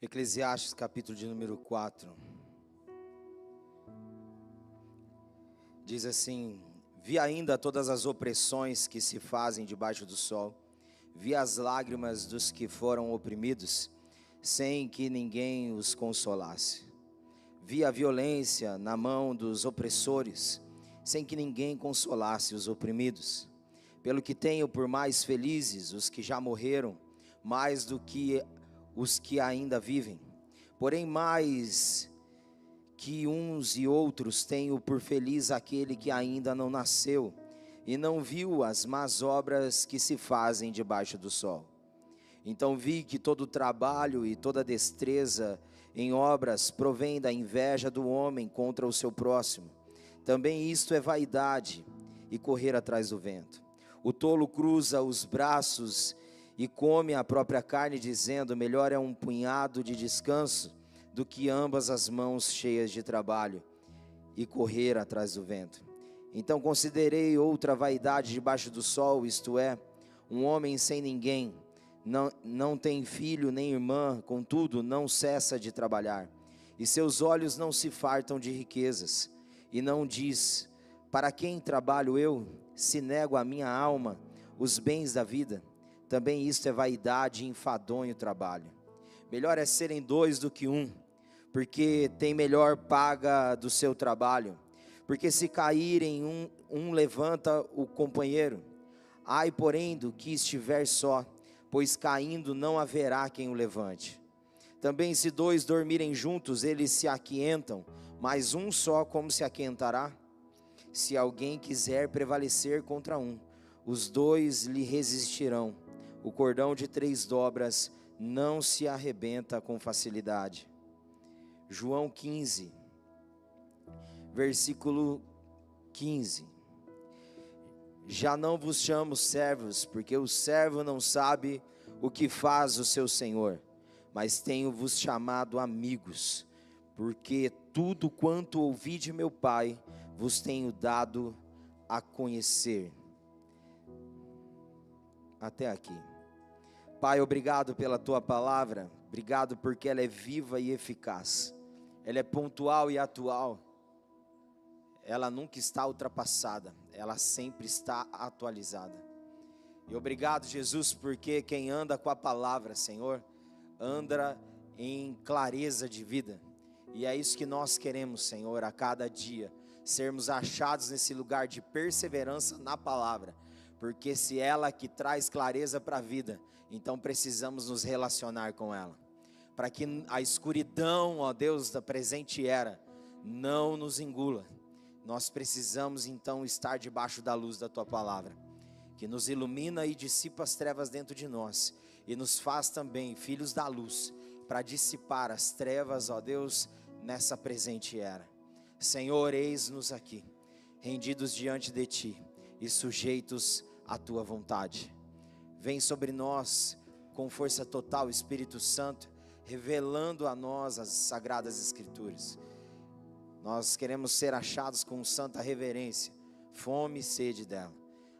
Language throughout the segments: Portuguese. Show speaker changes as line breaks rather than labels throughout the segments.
Eclesiastes capítulo de número 4, diz assim: vi ainda todas as opressões que se fazem debaixo do sol, vi as lágrimas dos que foram oprimidos, sem que ninguém os consolasse. Vi a violência na mão dos opressores, sem que ninguém consolasse os oprimidos. Pelo que tenho por mais felizes os que já morreram, mais do que os que ainda vivem. Porém, mais que uns e outros, tenho por feliz aquele que ainda não nasceu e não viu as más obras que se fazem debaixo do sol. Então vi que todo trabalho e toda destreza em obras provém da inveja do homem contra o seu próximo. Também isto é vaidade e correr atrás do vento. O tolo cruza os braços e come a própria carne, dizendo: melhor é um punhado de descanso do que ambas as mãos cheias de trabalho e correr atrás do vento. Então considerei outra vaidade debaixo do sol, isto é, um homem sem ninguém, não tem filho nem irmã, contudo não cessa de trabalhar, e seus olhos não se fartam de riquezas, e não diz: para quem trabalho eu, se nego a minha alma os bens da vida? Também isto é vaidade e enfadonho trabalho. Melhor é serem dois do que um, porque tem melhor paga do seu trabalho. Porque se caírem um levanta o companheiro. Ai, porém, do que estiver só, pois caindo não haverá quem o levante. Também se dois dormirem juntos, eles se aquentam, mas um só como se aquentará? Se alguém quiser prevalecer contra um, os dois lhe resistirão. O cordão de 3 dobras não se arrebenta com facilidade. João 15, versículo 15. Já não vos chamo servos, porque o servo não sabe o que faz o seu senhor, mas tenho-vos chamado amigos, porque tudo quanto ouvi de meu Pai vos tenho dado a conhecer. Até aqui. Pai, obrigado pela tua palavra, obrigado porque ela é viva e eficaz, ela é pontual e atual, ela nunca está ultrapassada, ela sempre está atualizada. E obrigado, Jesus, porque quem anda com a palavra, Senhor, anda em clareza de vida, e é isso que nós queremos, Senhor, a cada dia, sermos achados nesse lugar de perseverança na palavra, porque se ela que traz clareza para a vida, então precisamos nos relacionar com ela, para que a escuridão, ó Deus, da presente era, não nos engula. Nós precisamos então estar debaixo da luz da tua palavra, que nos ilumina e dissipa as trevas dentro de nós, e nos faz também filhos da luz, para dissipar as trevas, ó Deus, nessa presente era. Senhor, eis-nos aqui, rendidos diante de ti e sujeitos à tua vontade. Vem sobre nós com força total, Espírito Santo, revelando a nós as sagradas escrituras. Nós queremos ser achados com santa reverência, fome e sede dela,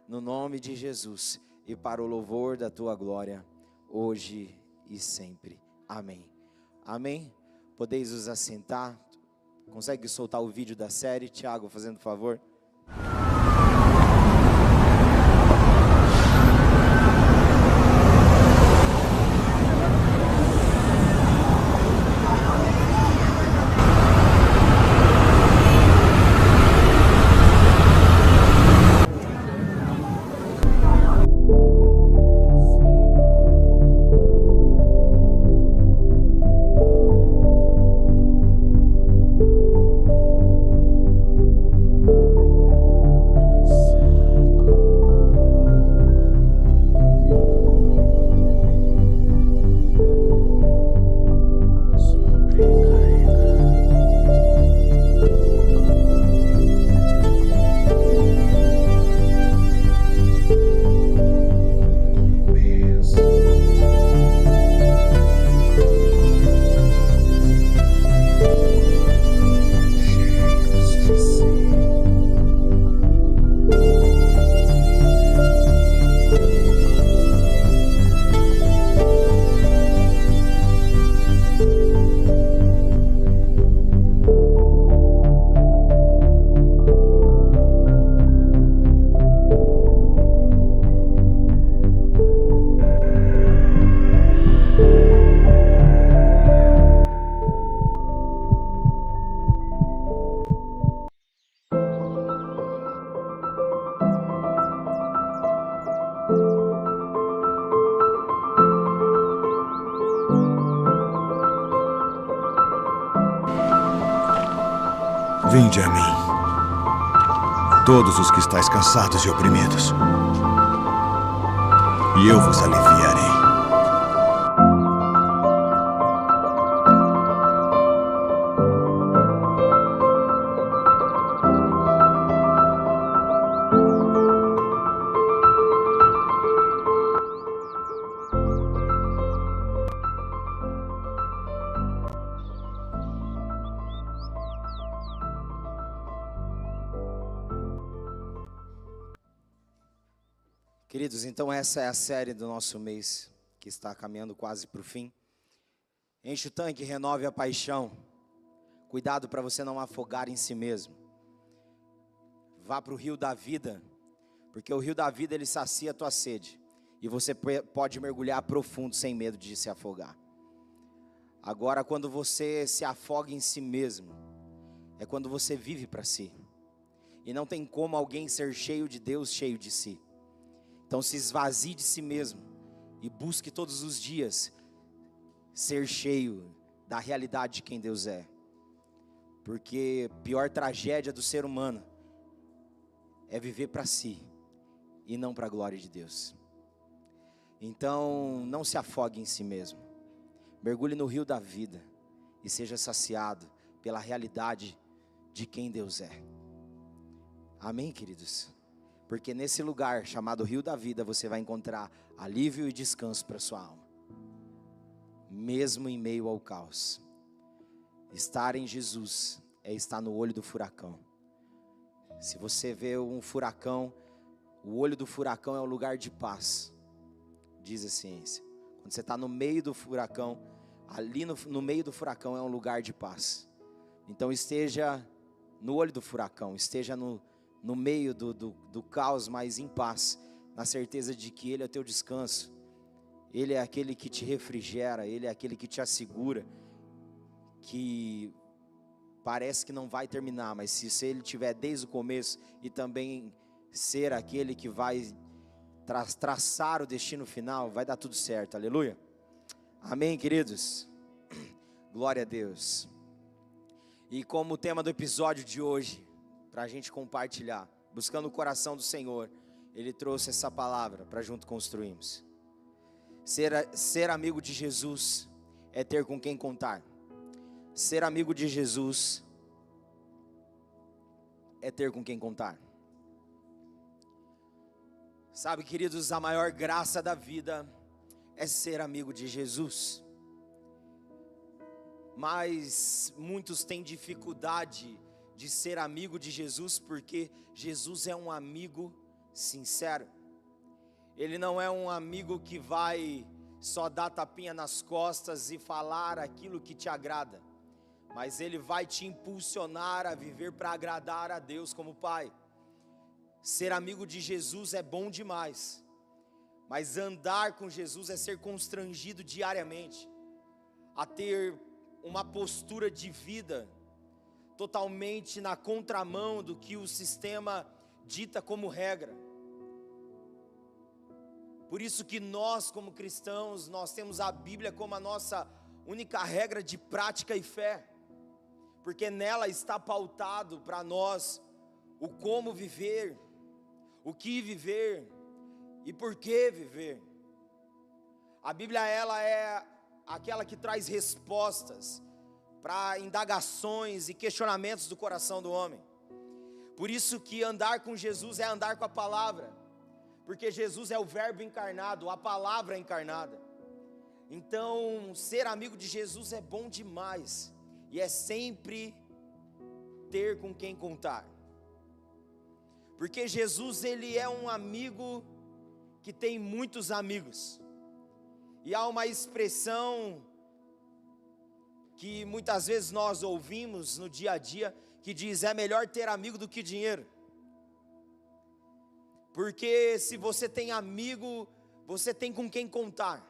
no nome de Jesus e para o louvor da tua glória, hoje e sempre. Amém. Amém. Podeis os assentar. Consegue soltar o vídeo da série, Tiago, fazendo favor?
Vinde a mim, todos os que estáis cansados e oprimidos, e eu vos aliviarei.
Queridos, então essa é a série do nosso mês, que está caminhando quase para o fim. Enche o tanque, renove a paixão. Cuidado para você não afogar em si mesmo. Vá para o rio da vida, porque o rio da vida ele sacia a tua sede. E você pode mergulhar profundo sem medo de se afogar. Agora, quando você se afoga em si mesmo, é quando você vive para si. E não tem como alguém ser cheio de Deus, cheio de si. Então se esvazie de si mesmo e busque todos os dias ser cheio da realidade de quem Deus é. Porque a pior tragédia do ser humano é viver para si e não para a glória de Deus. Então não se afogue em si mesmo. Mergulhe no rio da vida e seja saciado pela realidade de quem Deus é. Amém, queridos? Porque nesse lugar chamado Rio da Vida, você vai encontrar alívio e descanso para sua alma. Mesmo em meio ao caos. Estar em Jesus é estar no olho do furacão. Se você vê um furacão, o olho do furacão é um lugar de paz. Diz a ciência. Quando você está no meio do furacão, ali no meio do furacão é um lugar de paz. Então esteja no olho do furacão, esteja no meio do caos, mas em paz, na certeza de que Ele é o teu descanso, Ele é aquele que te refrigera, Ele é aquele que te assegura, que parece que não vai terminar, mas se Ele estiver desde o começo, e também ser aquele que vai traçar o destino final, vai dar tudo certo, aleluia, amém, queridos, glória a Deus. E como o tema do episódio de hoje, para a gente compartilhar, buscando o coração do Senhor, Ele trouxe essa palavra para junto construirmos. Ser amigo de Jesus é ter com quem contar. Ser amigo de Jesus é ter com quem contar. Sabe, queridos, a maior graça da vida é ser amigo de Jesus. Mas muitos têm dificuldade de ser amigo de Jesus, porque Jesus é um amigo sincero. Ele não é um amigo que vai só dar tapinha nas costas e falar aquilo que te agrada, mas Ele vai te impulsionar a viver para agradar a Deus como Pai. Ser amigo de Jesus é bom demais, mas andar com Jesus é ser constrangido diariamente a ter uma postura de vida totalmente na contramão do que o sistema dita como regra. Por isso que nós, como cristãos, nós temos a Bíblia como a nossa única regra de prática e fé, porque nela está pautado para nós o como viver, o que viver e por que viver. A Bíblia, ela é aquela que traz respostas para indagações e questionamentos do coração do homem. Por isso que andar com Jesus é andar com a palavra, porque Jesus é o verbo encarnado, a palavra encarnada. Então, ser amigo de Jesus é bom demais, e é sempre ter com quem contar, porque Jesus, ele é um amigo que tem muitos amigos, e há uma expressão que muitas vezes nós ouvimos no dia a dia, que diz: é melhor ter amigo do que dinheiro. Porque se você tem amigo, você tem com quem contar.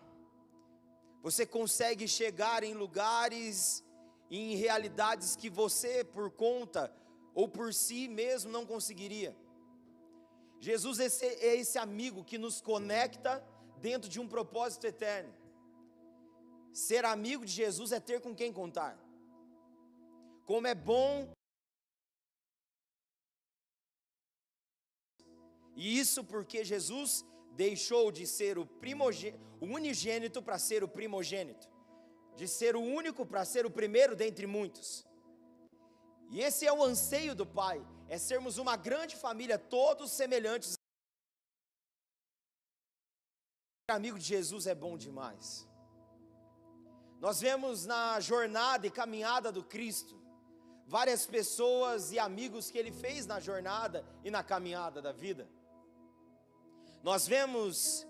Você consegue chegar em lugares, em realidades que você por conta ou por si mesmo não conseguiria. Jesus é esse amigo que nos conecta dentro de um propósito eterno. Ser amigo de Jesus é ter com quem contar. Como é bom E isso porque Jesus deixou de ser o unigênito para ser o primogênito, de ser o único para ser o primeiro dentre muitos. E esse é o anseio do Pai, é sermos uma grande família, todos semelhantes. Ser amigo de Jesus é bom demais. Nós vemos na jornada e caminhada do Cristo, várias pessoas e amigos que Ele fez na jornada e na caminhada da vida. Nós vemos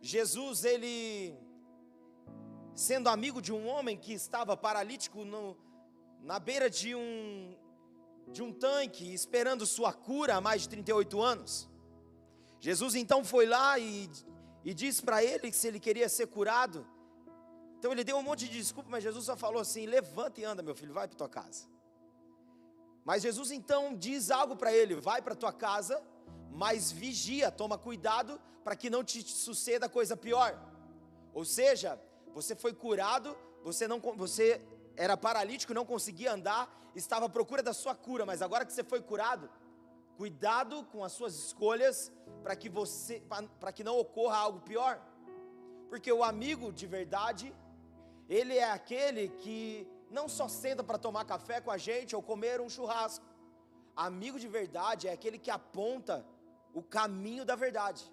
Jesus, Ele sendo amigo de um homem que estava paralítico na beira de um tanque, esperando sua cura há mais de 38 anos. Jesus então foi lá e disse para ele que se ele queria ser curado. Então ele deu um monte de desculpa, mas Jesus só falou assim: levanta e anda, meu filho, vai para tua casa. Mas Jesus então diz algo para ele: vai para tua casa, mas vigia, toma cuidado para que não te suceda coisa pior. Ou seja, você foi curado, você era paralítico, não conseguia andar, estava à procura da sua cura, mas agora que você foi curado, cuidado com as suas escolhas para que não ocorra algo pior. Porque o amigo de verdade, ele é aquele que não só senta para tomar café com a gente ou comer um churrasco. Amigo de verdade é aquele que aponta o caminho da verdade.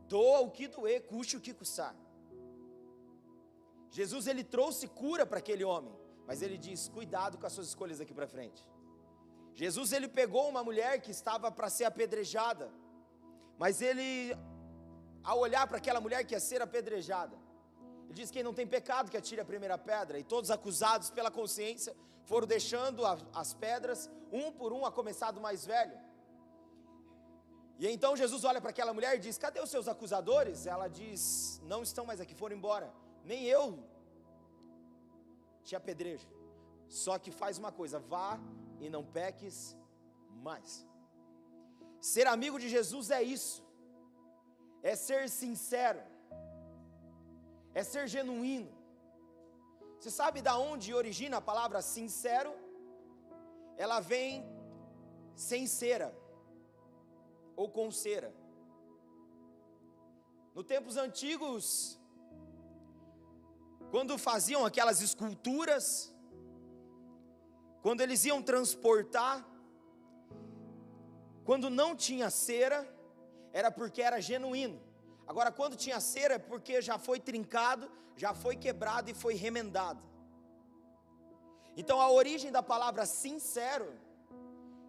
Doa o que doer, custe o que custar. Jesus, ele trouxe cura para aquele homem, mas ele diz: cuidado com as suas escolhas daqui para frente. Jesus, ele pegou uma mulher que estava para ser apedrejada, mas ele, ao olhar para aquela mulher que ia ser apedrejada, ele diz: quem não tem pecado que atire a primeira pedra. E todos acusados pela consciência foram deixando as pedras, um por um, a começar do mais velho. E então Jesus olha para aquela mulher e diz: cadê os seus acusadores? Ela diz: não estão mais aqui, foram embora. Nem eu te apedrejo. Só que faz uma coisa: vá e não peques mais. Ser amigo de Jesus é isso, é ser sincero, é ser genuíno. Você sabe da onde origina a palavra sincero? Ela vem sem cera ou com cera. No tempos antigos, quando faziam aquelas esculturas, quando eles iam transportar, quando não tinha cera, era porque era genuíno. Agora, quando tinha cera, é porque já foi trincado, já foi quebrado e foi remendado. Então a origem da palavra sincero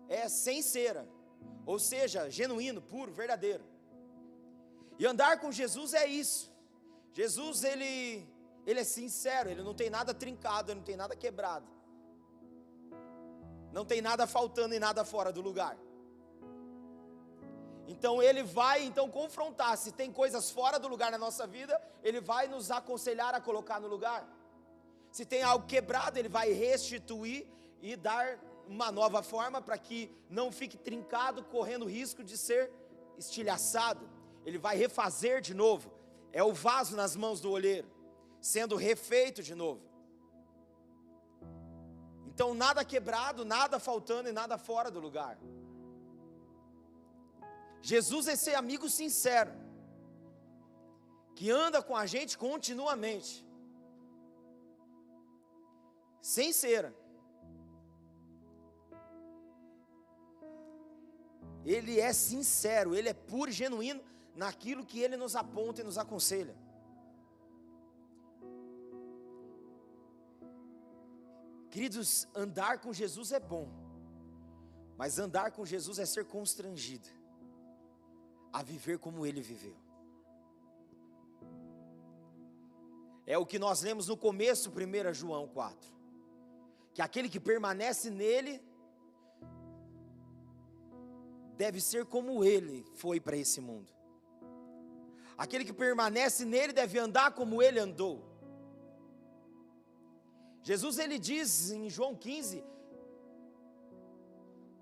é sem cera, ou seja, genuíno, puro, verdadeiro. E andar com Jesus é isso. Jesus, ele é sincero, ele não tem nada trincado, ele não tem nada quebrado, não tem nada faltando e nada fora do lugar. Então ele vai confrontar, se tem coisas fora do lugar na nossa vida, ele vai nos aconselhar a colocar no lugar. Se tem algo quebrado, ele vai restituir e dar uma nova forma para que não fique trincado, correndo risco de ser estilhaçado. Ele vai refazer de novo. É o vaso nas mãos do olheiro, sendo refeito de novo. Então nada quebrado, nada faltando e nada fora do lugar. Jesus é esse amigo sincero, que anda com a gente continuamente, sem cera. Ele é sincero, ele é puro e genuíno naquilo que ele nos aponta e nos aconselha. Queridos, andar com Jesus é bom, mas andar com Jesus é ser constrangido a viver como ele viveu. É o que nós lemos no começo, 1 João 4, que aquele que permanece nele deve ser como ele foi para esse mundo. Aquele que permanece nele deve andar como ele andou. Jesus, ele diz em João 15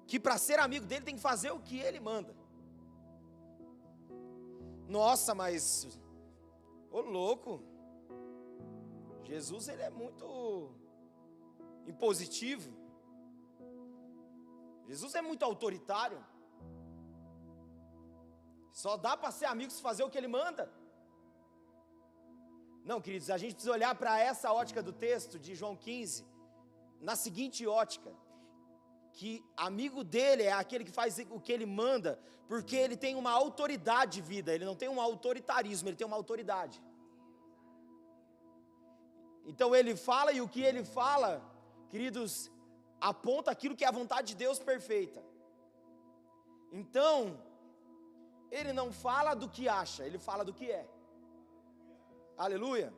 que para ser amigo dele tem que fazer o que ele manda. Nossa, mas ô louco, Jesus, ele é muito impositivo. Jesus é muito autoritário. Só dá para ser amigo se fazer o que ele manda. Não, queridos, a gente precisa olhar para essa ótica do texto de João 15, na seguinte ótica, que amigo dele é aquele que faz o que ele manda, porque ele tem uma autoridade de vida, ele não tem um autoritarismo, ele tem uma autoridade. Então ele fala, e o que ele fala, queridos, aponta aquilo que é a vontade de Deus perfeita. Então, ele não fala do que acha, ele fala do que é. Aleluia.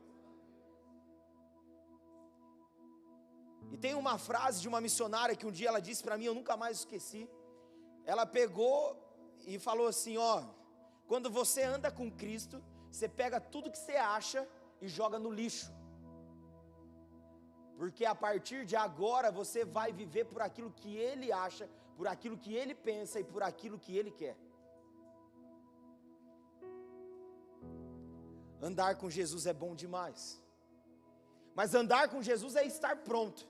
E tem uma frase de uma missionária que um dia ela disse para mim, eu nunca mais esqueci. Ela pegou e falou assim, ó, quando você anda com Cristo, você pega tudo que você acha e joga no lixo. Porque a partir de agora você vai viver por aquilo que Ele acha, por aquilo que Ele pensa e por aquilo que Ele quer. Andar com Jesus é bom demais. Mas andar com Jesus é estar pronto.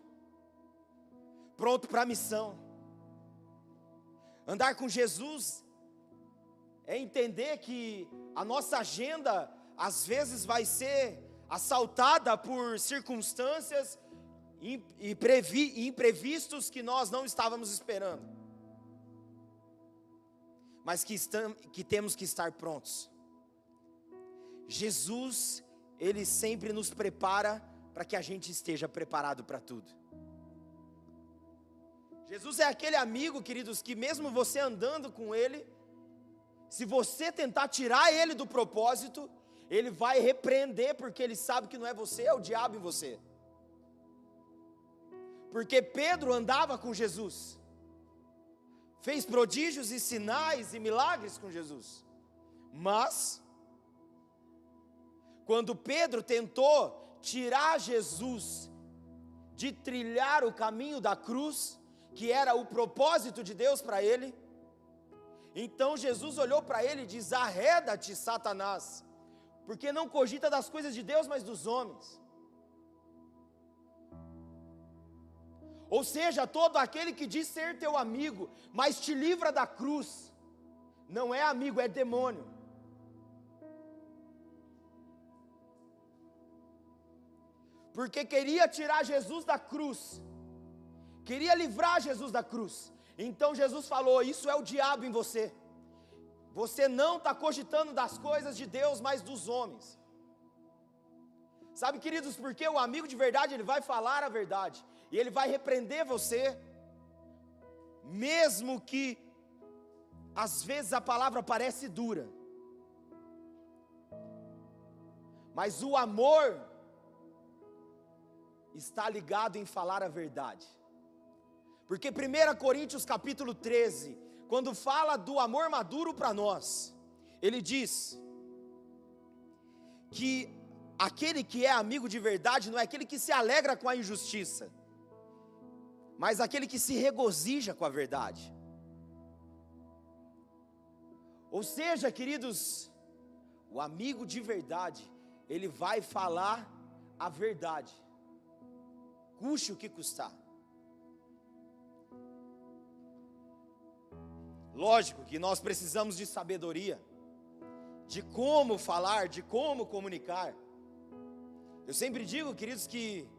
Pronto para a missão. Andar com Jesus é entender que a nossa agenda às vezes vai ser assaltada por circunstâncias imprevistos que nós não estávamos esperando. Mas que temos que estar prontos. Jesus, Ele sempre nos prepara para que a gente esteja preparado para tudo. Jesus é aquele amigo, queridos, que mesmo você andando com Ele, se você tentar tirar Ele do propósito, Ele vai repreender, porque Ele sabe que não é você, é o diabo em você. Porque Pedro andava com Jesus, fez prodígios e sinais e milagres com Jesus, mas quando Pedro tentou tirar Jesus de trilhar o caminho da cruz, que era o propósito de Deus para ele, então Jesus olhou para ele e diz: arreda-te, Satanás, porque não cogita das coisas de Deus, mas dos homens. Ou seja, todo aquele que diz ser teu amigo, mas te livra da cruz, não é amigo, é demônio. Porque queria tirar Jesus da cruz, queria livrar Jesus da cruz. Então Jesus falou: isso é o diabo em você. Você não está cogitando das coisas de Deus, mas dos homens. Sabe, queridos, porque o amigo de verdade, ele vai falar a verdade, e ele vai repreender você, mesmo que às vezes a palavra parece dura, mas o amor está ligado em falar a verdade. Porque 1 Coríntios capítulo 13, quando fala do amor maduro para nós, ele diz que aquele que é amigo de verdade não é aquele que se alegra com a injustiça, mas aquele que se regozija com a verdade. Ou seja, queridos, o amigo de verdade, ele vai falar a verdade, custe o que custar. Lógico que nós precisamos de sabedoria, de como falar, de como comunicar. Eu sempre digo, queridos, que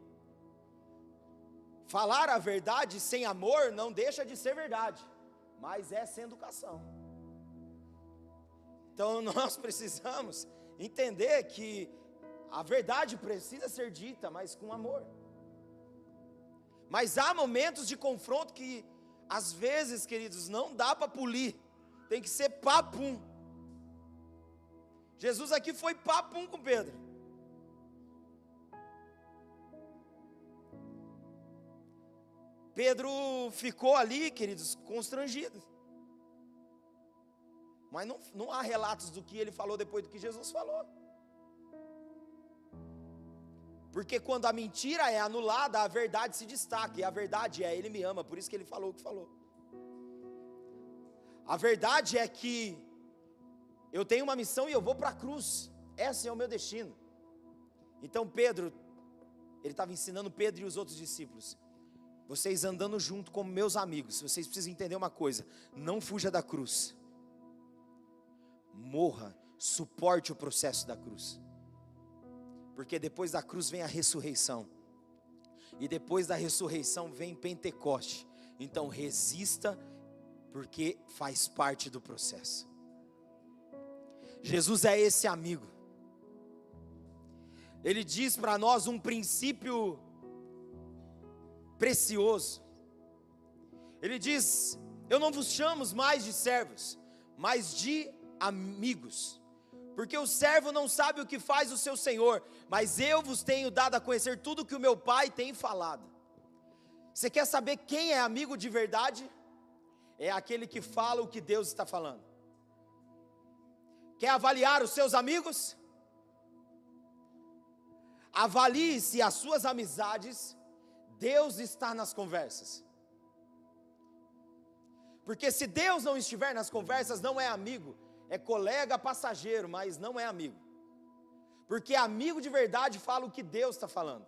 falar a verdade sem amor não deixa de ser verdade, mas é sem educação. Então nós precisamos entender que a verdade precisa ser dita, mas com amor. Mas há momentos de confronto que, às vezes, queridos, não dá para polir, tem que ser papum. Jesus aqui foi papum com Pedro. Pedro ficou ali, queridos, constrangido. Mas não há relatos do que ele falou depois do que Jesus falou. Porque quando a mentira é anulada, a verdade se destaca. E a verdade é: Ele me ama, por isso que Ele falou o que falou. A verdade é que eu tenho uma missão e eu vou para a cruz. Esse é o meu destino. Então Pedro, ele estava ensinando Pedro e os outros discípulos: vocês andando junto como meus amigos, vocês precisam entender uma coisa: não fuja da cruz, morra, suporte o processo da cruz. Porque depois da cruz vem a ressurreição. E depois da ressurreição vem Pentecoste. Então resista, porque faz parte do processo. Jesus é esse amigo. Ele diz para nós um princípio precioso. Ele diz: eu não vos chamo mais de servos, mas de amigos. Porque o servo não sabe o que faz o seu senhor, mas eu vos tenho dado a conhecer tudo o que o meu Pai tem falado. Você quer saber quem é amigo de verdade? É aquele que fala o que Deus está falando. Quer avaliar os seus amigos? Avalie se as suas amizades, Deus está nas conversas. Porque se Deus não estiver nas conversas, não é amigo, é colega passageiro, mas não é amigo. Porque amigo de verdade fala o que Deus está falando.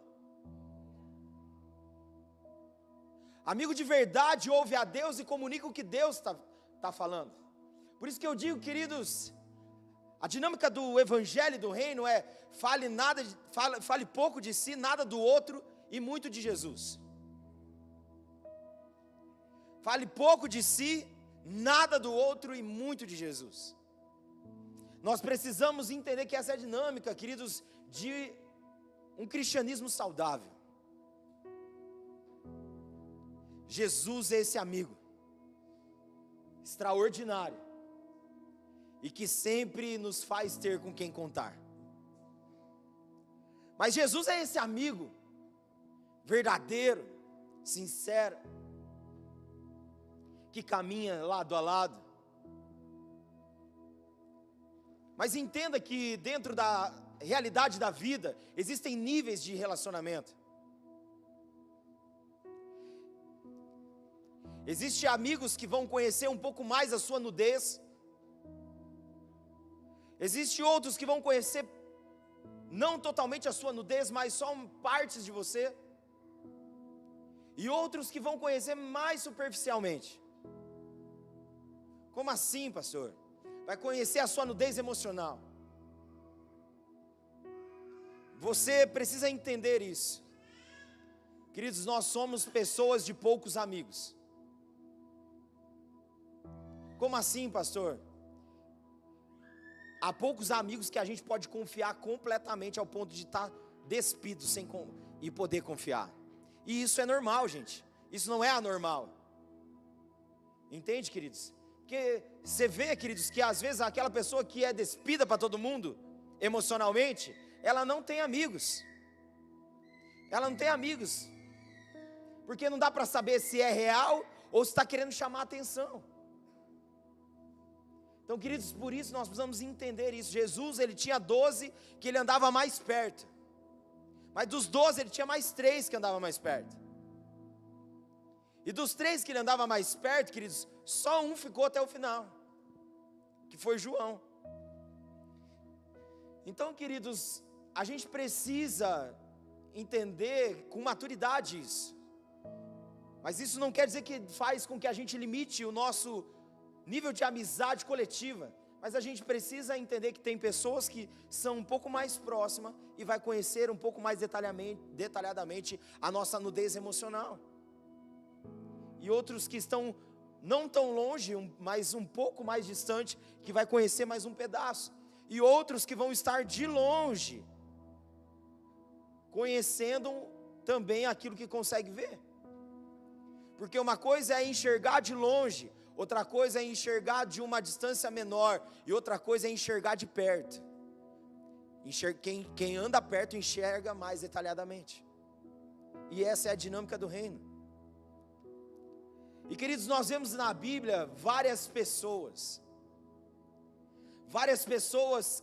Amigo de verdade ouve a Deus e comunica o que Deus está falando. Por isso que eu digo, queridos, a dinâmica do evangelho e do reino é: fale pouco de si, nada do outro e muito de Jesus. Fale pouco de si, nada do outro e muito de Jesus. Nós precisamos entender que essa é a dinâmica, queridos, de um cristianismo saudável. Jesus é esse amigo extraordinário e que sempre nos faz ter com quem contar. Mas Jesus é esse amigo verdadeiro, sincero, que caminha lado a lado. Mas entenda que dentro da realidade da vida existem níveis de relacionamento. Existem amigos que vão conhecer um pouco mais a sua nudez. Existem outros que vão conhecer não totalmente a sua nudez, mas só partes de você. E outros que vão conhecer mais superficialmente. Como assim, pastor? Vai conhecer a sua nudez emocional. Você precisa entender isso. Queridos, nós somos pessoas de poucos amigos. Como assim, pastor? Há poucos amigos que a gente pode confiar completamente ao ponto de estar despido e poder confiar. E isso é normal, gente. Isso não é anormal. Entende, queridos? Porque você vê, queridos, que às vezes aquela pessoa que é despida para todo mundo, emocionalmente, ela não tem amigos. Ela não tem amigos. Porque não dá para saber se é real ou se está querendo chamar a atenção. Então, queridos, por isso nós precisamos entender isso. Jesus, ele tinha 12 que ele andava mais perto. Mas dos 12 ele tinha mais 3 que andavam mais perto. E dos 3 que ele andava mais perto, queridos, só um ficou até o final, que foi João. Então, queridos, a gente precisa entender com maturidade isso. Mas isso não quer dizer que faz com que a gente limite o nosso nível de amizade coletiva. Mas a gente precisa entender que tem pessoas que são um pouco mais próximas e vai conhecer um pouco mais detalhadamente a nossa nudez emocional. E outros que estão não tão longe, mas um pouco mais distante, que vai conhecer mais um pedaço. E outros que vão estar de longe, conhecendo também aquilo que consegue ver. Porque uma coisa é enxergar de longe, outra coisa é enxergar de uma distância menor, e outra coisa é enxergar de perto. Quem anda perto enxerga mais detalhadamente. E essa é a dinâmica do reino. E queridos, nós vemos na Bíblia várias pessoas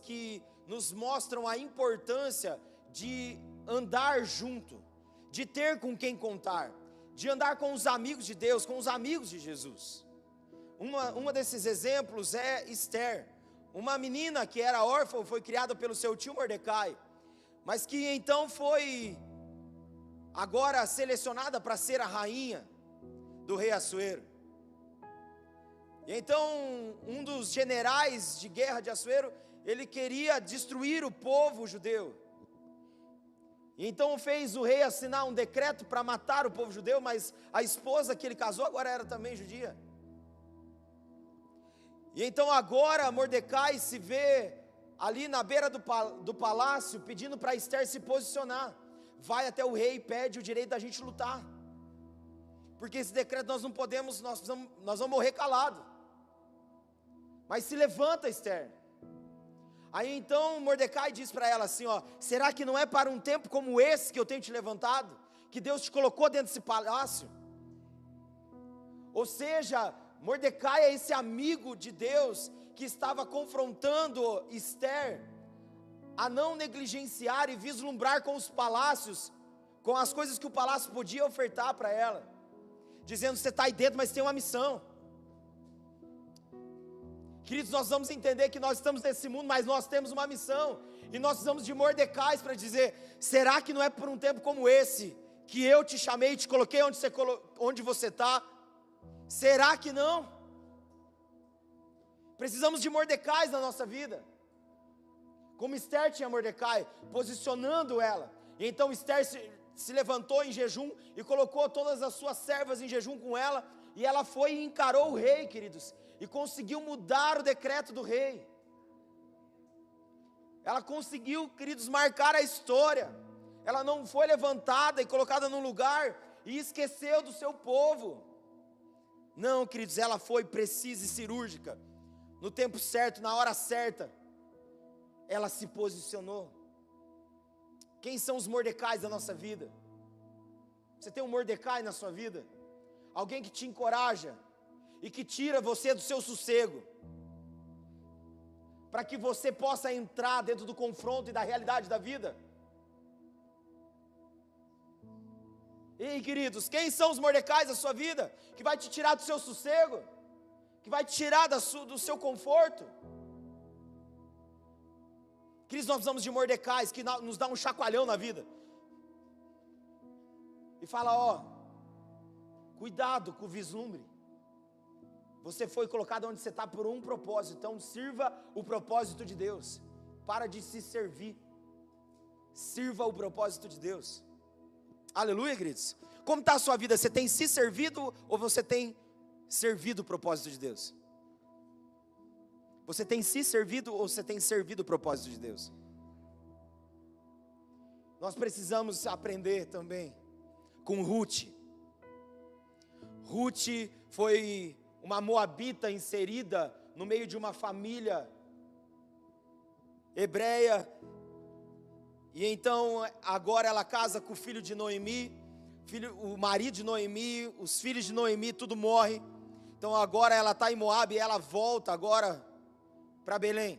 que nos mostram a importância de andar junto, de ter com quem contar, de andar com os amigos de Deus, com os amigos de Jesus. Uma desses exemplos é Esther, uma menina que era órfã, foi criada pelo seu tio Mordecai, mas que então foi agora selecionada para ser a rainha do rei Assuero. E então um dos generais de guerra de Assuero, ele queria destruir o povo judeu. E então fez o rei assinar um decreto para matar o povo judeu, mas a esposa que ele casou agora era também judia. E então agora Mordecai se vê ali na beira do palácio, pedindo para Esther se posicionar. Vai até o rei e pede o direito da gente lutar, porque esse decreto nós não podemos, nós vamos morrer calado. Mas se levanta, Esther. Aí então Mordecai diz para ela assim, será que não é para um tempo como esse que eu tenho te levantado, que Deus te colocou dentro desse palácio? Ou seja, Mordecai é esse amigo de Deus que estava confrontando Esther a não negligenciar e vislumbrar com os palácios, com as coisas que o palácio podia ofertar para ela, dizendo, você está aí dentro, mas tem uma missão. Queridos, nós vamos entender que nós estamos nesse mundo, mas nós temos uma missão, e nós precisamos de Mordecais para dizer, será que não é por um tempo como esse, que eu te chamei e te coloquei onde você está? Será que não? Precisamos de Mordecais na nossa vida, como Esther tinha Mordecai, posicionando ela. E então Esther se levantou em jejum, e colocou todas as suas servas em jejum com ela, e ela foi e encarou o rei, queridos, e conseguiu mudar o decreto do rei. Ela conseguiu, queridos, marcar a história. Ela não foi levantada e colocada num lugar e esqueceu do seu povo. Não, queridos, ela foi precisa e cirúrgica. No tempo certo, na hora certa, ela se posicionou. Quem são os Mordecais da nossa vida? Você tem um Mordecai na sua vida? Alguém que te encoraja e que tira você do seu sossego, para que você possa entrar dentro do confronto e da realidade da vida. Ei, queridos, quem são os Mordecais da sua vida, que vai te tirar do seu sossego, que vai te tirar do seu conforto? Queridos, nós precisamos de Mordecais que nos dá um chacoalhão na vida, e fala, cuidado com o vislumbre. Você foi colocado onde você está por um propósito, então sirva o propósito de Deus. Para de se servir, sirva o propósito de Deus. Aleluia, queridos. Como está a sua vida? Você tem se servido ou você tem servido o propósito de Deus? Você tem se servido ou você tem servido o propósito de Deus? Nós precisamos aprender também com Ruth. Ruth foi uma moabita inserida no meio de uma família hebreia, e então agora ela casa com o filho de Noemi, o marido de Noemi, os filhos de Noemi, tudo morre. Então agora ela está em Moabe e ela volta agora para Belém.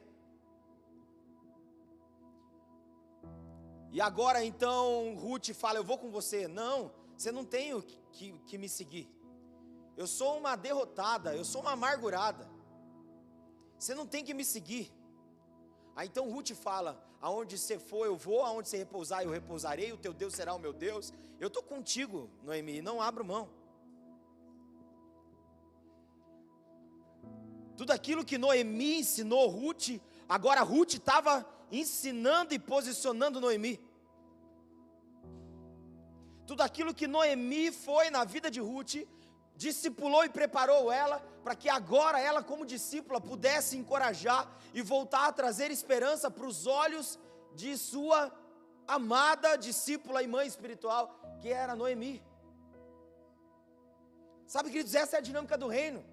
E agora então Ruth fala, eu vou com você. Não, você não tem que me seguir. Eu sou uma derrotada, eu sou uma amargurada. Você não tem que me seguir. Aí então Ruth fala, aonde você for eu vou, aonde você repousar eu repousarei, o teu Deus será o meu Deus. Eu estou contigo, Noemi, não abro mão. Tudo aquilo que Noemi ensinou Ruth, agora Ruth estava ensinando e posicionando Noemi. Tudo aquilo que Noemi foi na vida de Ruth, discipulou e preparou ela, para que agora ela como discípula pudesse encorajar e voltar a trazer esperança para os olhos de sua amada discípula e mãe espiritual, que era Noemi. Sabe, queridos, essa é a dinâmica do reino.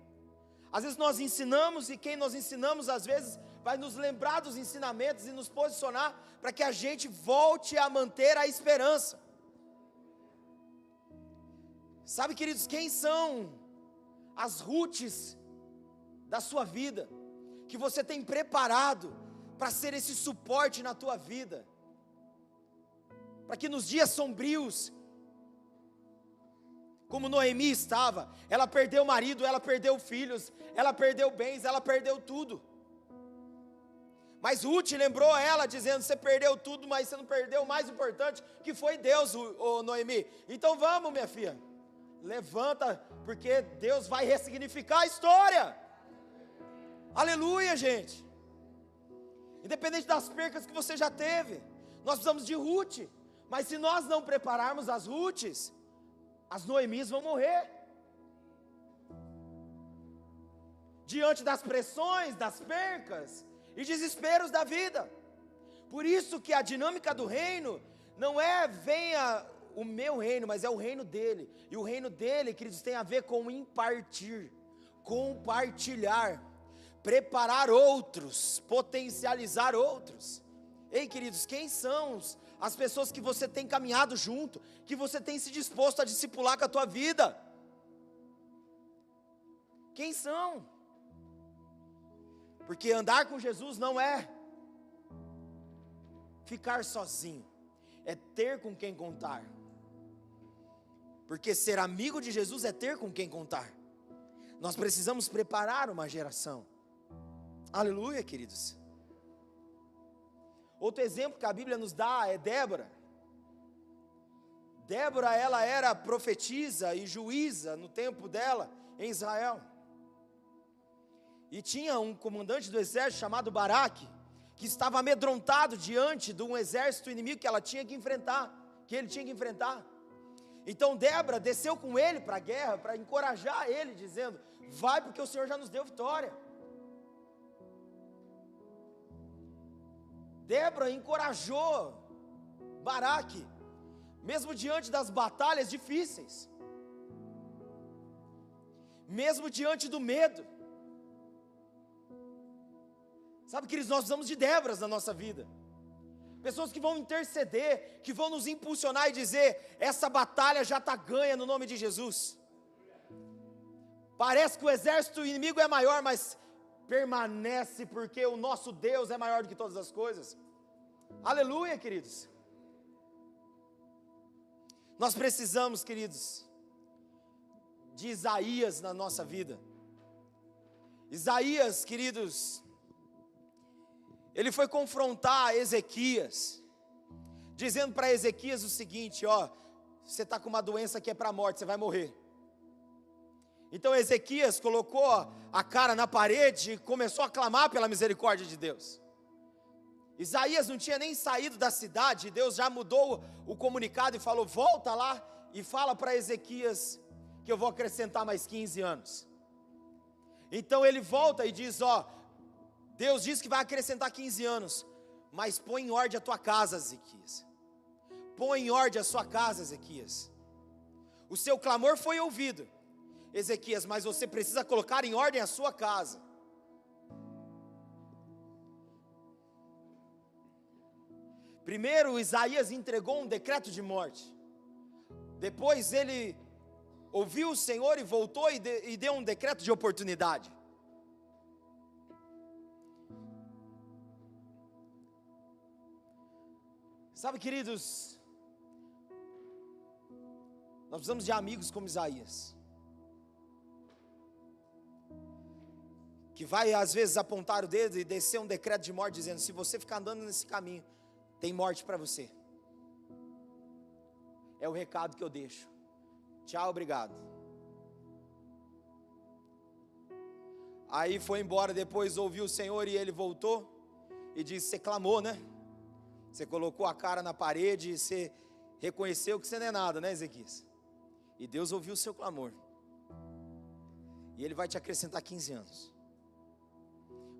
Às vezes nós ensinamos, e quem nós ensinamos às vezes vai nos lembrar dos ensinamentos e nos posicionar para que a gente volte a manter a esperança. Sabe, queridos, quem são as Ruths da sua vida, que você tem preparado para ser esse suporte na tua vida, para que nos dias sombrios, como Noemi estava, ela perdeu o marido, ela perdeu filhos, ela perdeu bens, ela perdeu tudo, mas Ruth lembrou ela, dizendo, você perdeu tudo, mas você não perdeu o mais importante, que foi Deus, Noemi. Então vamos, minha filha, levanta, porque Deus vai ressignificar a história. Aleluia, gente. Independente das percas que você já teve, nós precisamos de Ruth. Mas se nós não prepararmos as Ruths, as Noemis vão morrer. Diante das pressões, das percas e desesperos da vida. Por isso que a dinâmica do reino não é venha o meu reino, mas é o reino dele. E o reino dele, queridos, tem a ver com impartir, compartilhar, preparar outros, potencializar outros. Ei, queridos, quem são as pessoas que você tem caminhado junto, que você tem se disposto a discipular com a tua vida? Quem são? Porque andar com Jesus não é ficar sozinho, é ter com quem contar. Porque ser amigo de Jesus é ter com quem contar. Nós precisamos preparar uma geração. Aleluia, queridos. Outro exemplo que a Bíblia nos dá é Débora. Débora, ela era profetisa e juíza no tempo dela em Israel. E tinha um comandante do exército chamado Baraque, que estava amedrontado diante de um exército inimigo que ela tinha que enfrentar, que ele tinha que enfrentar. Então Débora desceu com ele para a guerra, para encorajar ele, dizendo: vai, porque o Senhor já nos deu vitória. Débora encorajou Baraque, mesmo diante das batalhas difíceis, mesmo diante do medo. Sabe, queridos, nós precisamos de Déboras na nossa vida. Pessoas que vão interceder, que vão nos impulsionar e dizer: essa batalha já está ganha no nome de Jesus. Parece que o exército inimigo é maior, mas permanece, porque o nosso Deus é maior do que todas as coisas. Aleluia, queridos. Nós precisamos, queridos, de Isaías na nossa vida. Isaías, queridos, ele foi confrontar Ezequias, dizendo para Ezequias o seguinte: ó, você está com uma doença que é para a morte, você vai morrer. Então Ezequias colocou a cara na parede e começou a clamar pela misericórdia de Deus. Isaías não tinha nem saído da cidade, Deus já mudou o comunicado e falou: volta lá e fala para Ezequias que eu vou acrescentar mais 15 anos. Então ele volta e diz: ó, Deus diz que vai acrescentar 15 anos, mas põe em ordem a tua casa, Ezequias. Põe em ordem a sua casa, Ezequias. O seu clamor foi ouvido, Ezequias, mas você precisa colocar em ordem a sua casa. Primeiro, Isaías entregou um decreto de morte. Depois ele ouviu o Senhor e voltou e deu um decreto de oportunidade. Sabe, queridos, nós precisamos de amigos como Isaías, que vai às vezes apontar o dedo e descer um decreto de morte, dizendo: se você ficar andando nesse caminho, tem morte para você. É o recado que eu deixo. Tchau, obrigado. Aí foi embora, depois ouviu o Senhor e ele voltou e disse: você clamou, né? Você colocou a cara na parede e você reconheceu que você não é nada, né, Ezequias? E Deus ouviu o seu clamor. E Ele vai te acrescentar 15 anos.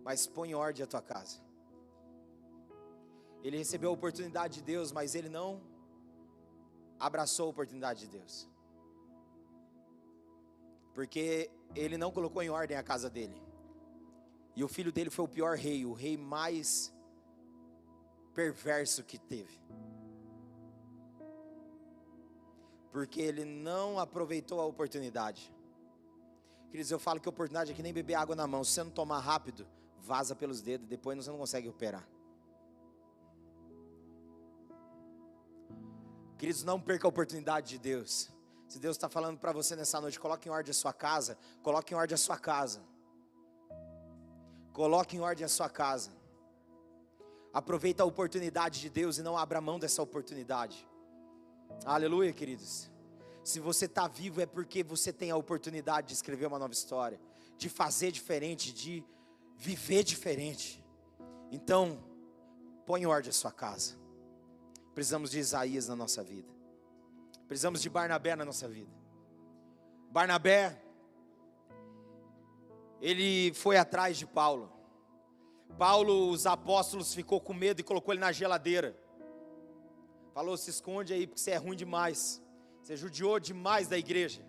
Mas põe em ordem a tua casa. Ele recebeu a oportunidade de Deus, mas ele não abraçou a oportunidade de Deus. Porque ele não colocou em ordem a casa dele. E o filho dele foi o pior rei, o rei mais perverso que teve. Porque ele não aproveitou a oportunidade. Queridos, eu falo que a oportunidade é que nem beber água na mão. Se você não tomar rápido, vaza pelos dedos, depois você não consegue recuperar. Queridos, não perca a oportunidade de Deus. Se Deus está falando para você nessa noite: coloque em ordem a sua casa. Coloque em ordem a sua casa. Coloque em ordem a sua casa. Aproveita a oportunidade de Deus e não abra mão dessa oportunidade. Aleluia, queridos. Se você está vivo é porque você tem a oportunidade de escrever uma nova história, de fazer diferente, de viver diferente. Então, põe em ordem a sua casa. Precisamos de Isaías na nossa vida. Precisamos de Barnabé na nossa vida. Barnabé, ele foi atrás de Paulo. Paulo, os apóstolos, ficou com medo e colocou ele na geladeira. Falou: se esconde aí porque você é ruim demais. Você judiou demais da igreja.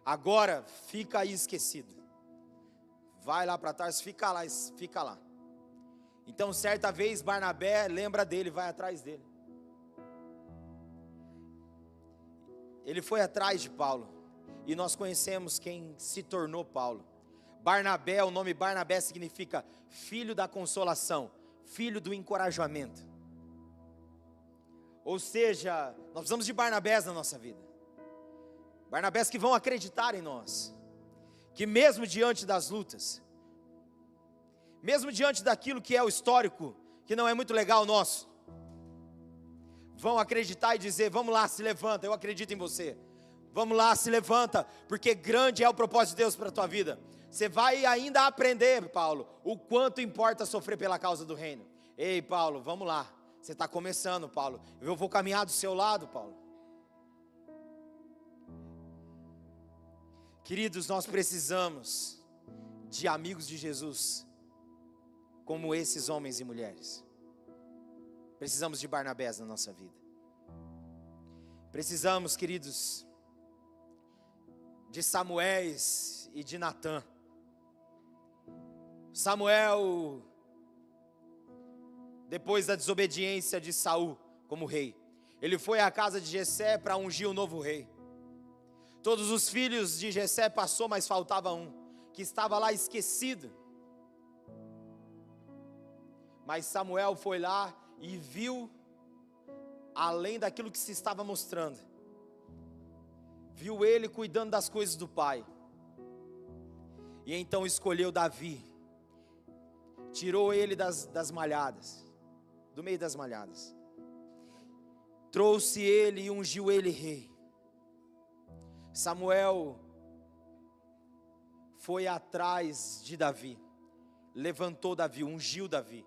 Agora fica aí esquecido. Vai lá para trás, fica lá. Então certa vez Barnabé lembra dele, vai atrás dele. Ele foi atrás de Paulo. E nós conhecemos quem se tornou Paulo. Barnabé, o nome Barnabé significa filho da consolação, filho do encorajamento. Ou seja, nós precisamos de Barnabés na nossa vida. Barnabés que vão acreditar em nós. Que mesmo diante das lutas, mesmo diante daquilo que é o histórico, que não é muito legal nosso, vão acreditar e dizer: vamos lá, se levanta, eu acredito em você. Vamos lá, se levanta, porque grande é o propósito de Deus para a tua vida. Você vai ainda aprender, Paulo, o quanto importa sofrer pela causa do reino. Ei, Paulo, vamos lá. Você está começando, Paulo. Eu vou caminhar do seu lado, Paulo. Queridos, nós precisamos de amigos de Jesus, como esses homens e mulheres. Precisamos de Barnabés na nossa vida. Precisamos, queridos, de Samuéis e de Natã. Samuel, depois da desobediência de Saul como rei, ele foi à casa de Jessé para ungir o novo rei. Todos os filhos de Jessé passou, mas faltava um, que estava lá esquecido. Mas Samuel foi lá e viu, além daquilo que se estava mostrando, viu ele cuidando das coisas do pai. E então escolheu Davi, tirou ele das malhadas, do meio das malhadas, trouxe ele e ungiu ele rei. Samuel foi atrás de Davi, levantou Davi, ungiu Davi.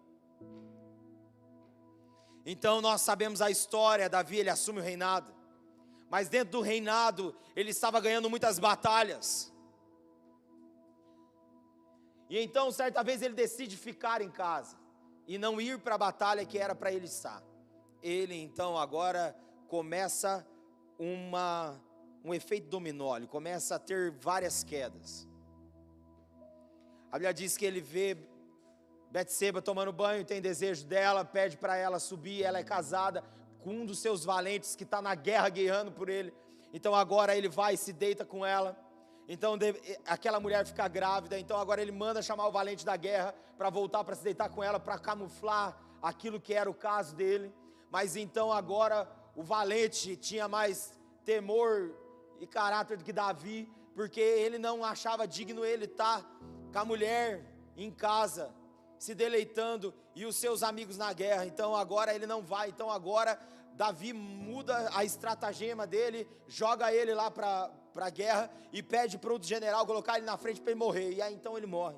Então nós sabemos a história. Davi, ele assume o reinado, mas dentro do reinado ele estava ganhando muitas batalhas. E então certa vez ele decide ficar em casa e não ir para a batalha que era para ele estar. Ele então agora começa um efeito dominó, ele começa a ter várias quedas. A Bíblia diz que ele vê Betseba tomando banho, tem desejo dela, pede para ela subir. Ela é casada com um dos seus valentes que está na guerra, guerreando por ele. Então agora ele vai e se deita com ela. Então aquela mulher fica grávida. Então agora ele manda chamar o valente da guerra para voltar para se deitar com ela, para camuflar aquilo que era o caso dele. Mas então agora o valente tinha mais temor e caráter do que Davi, porque ele não achava digno ele estar com a mulher em casa, se deleitando, e os seus amigos na guerra. Então agora ele não vai. Então agora Davi muda a estratagema dele, joga ele lá para a guerra e pede para o general colocar ele na frente para ele morrer. E aí então ele morre.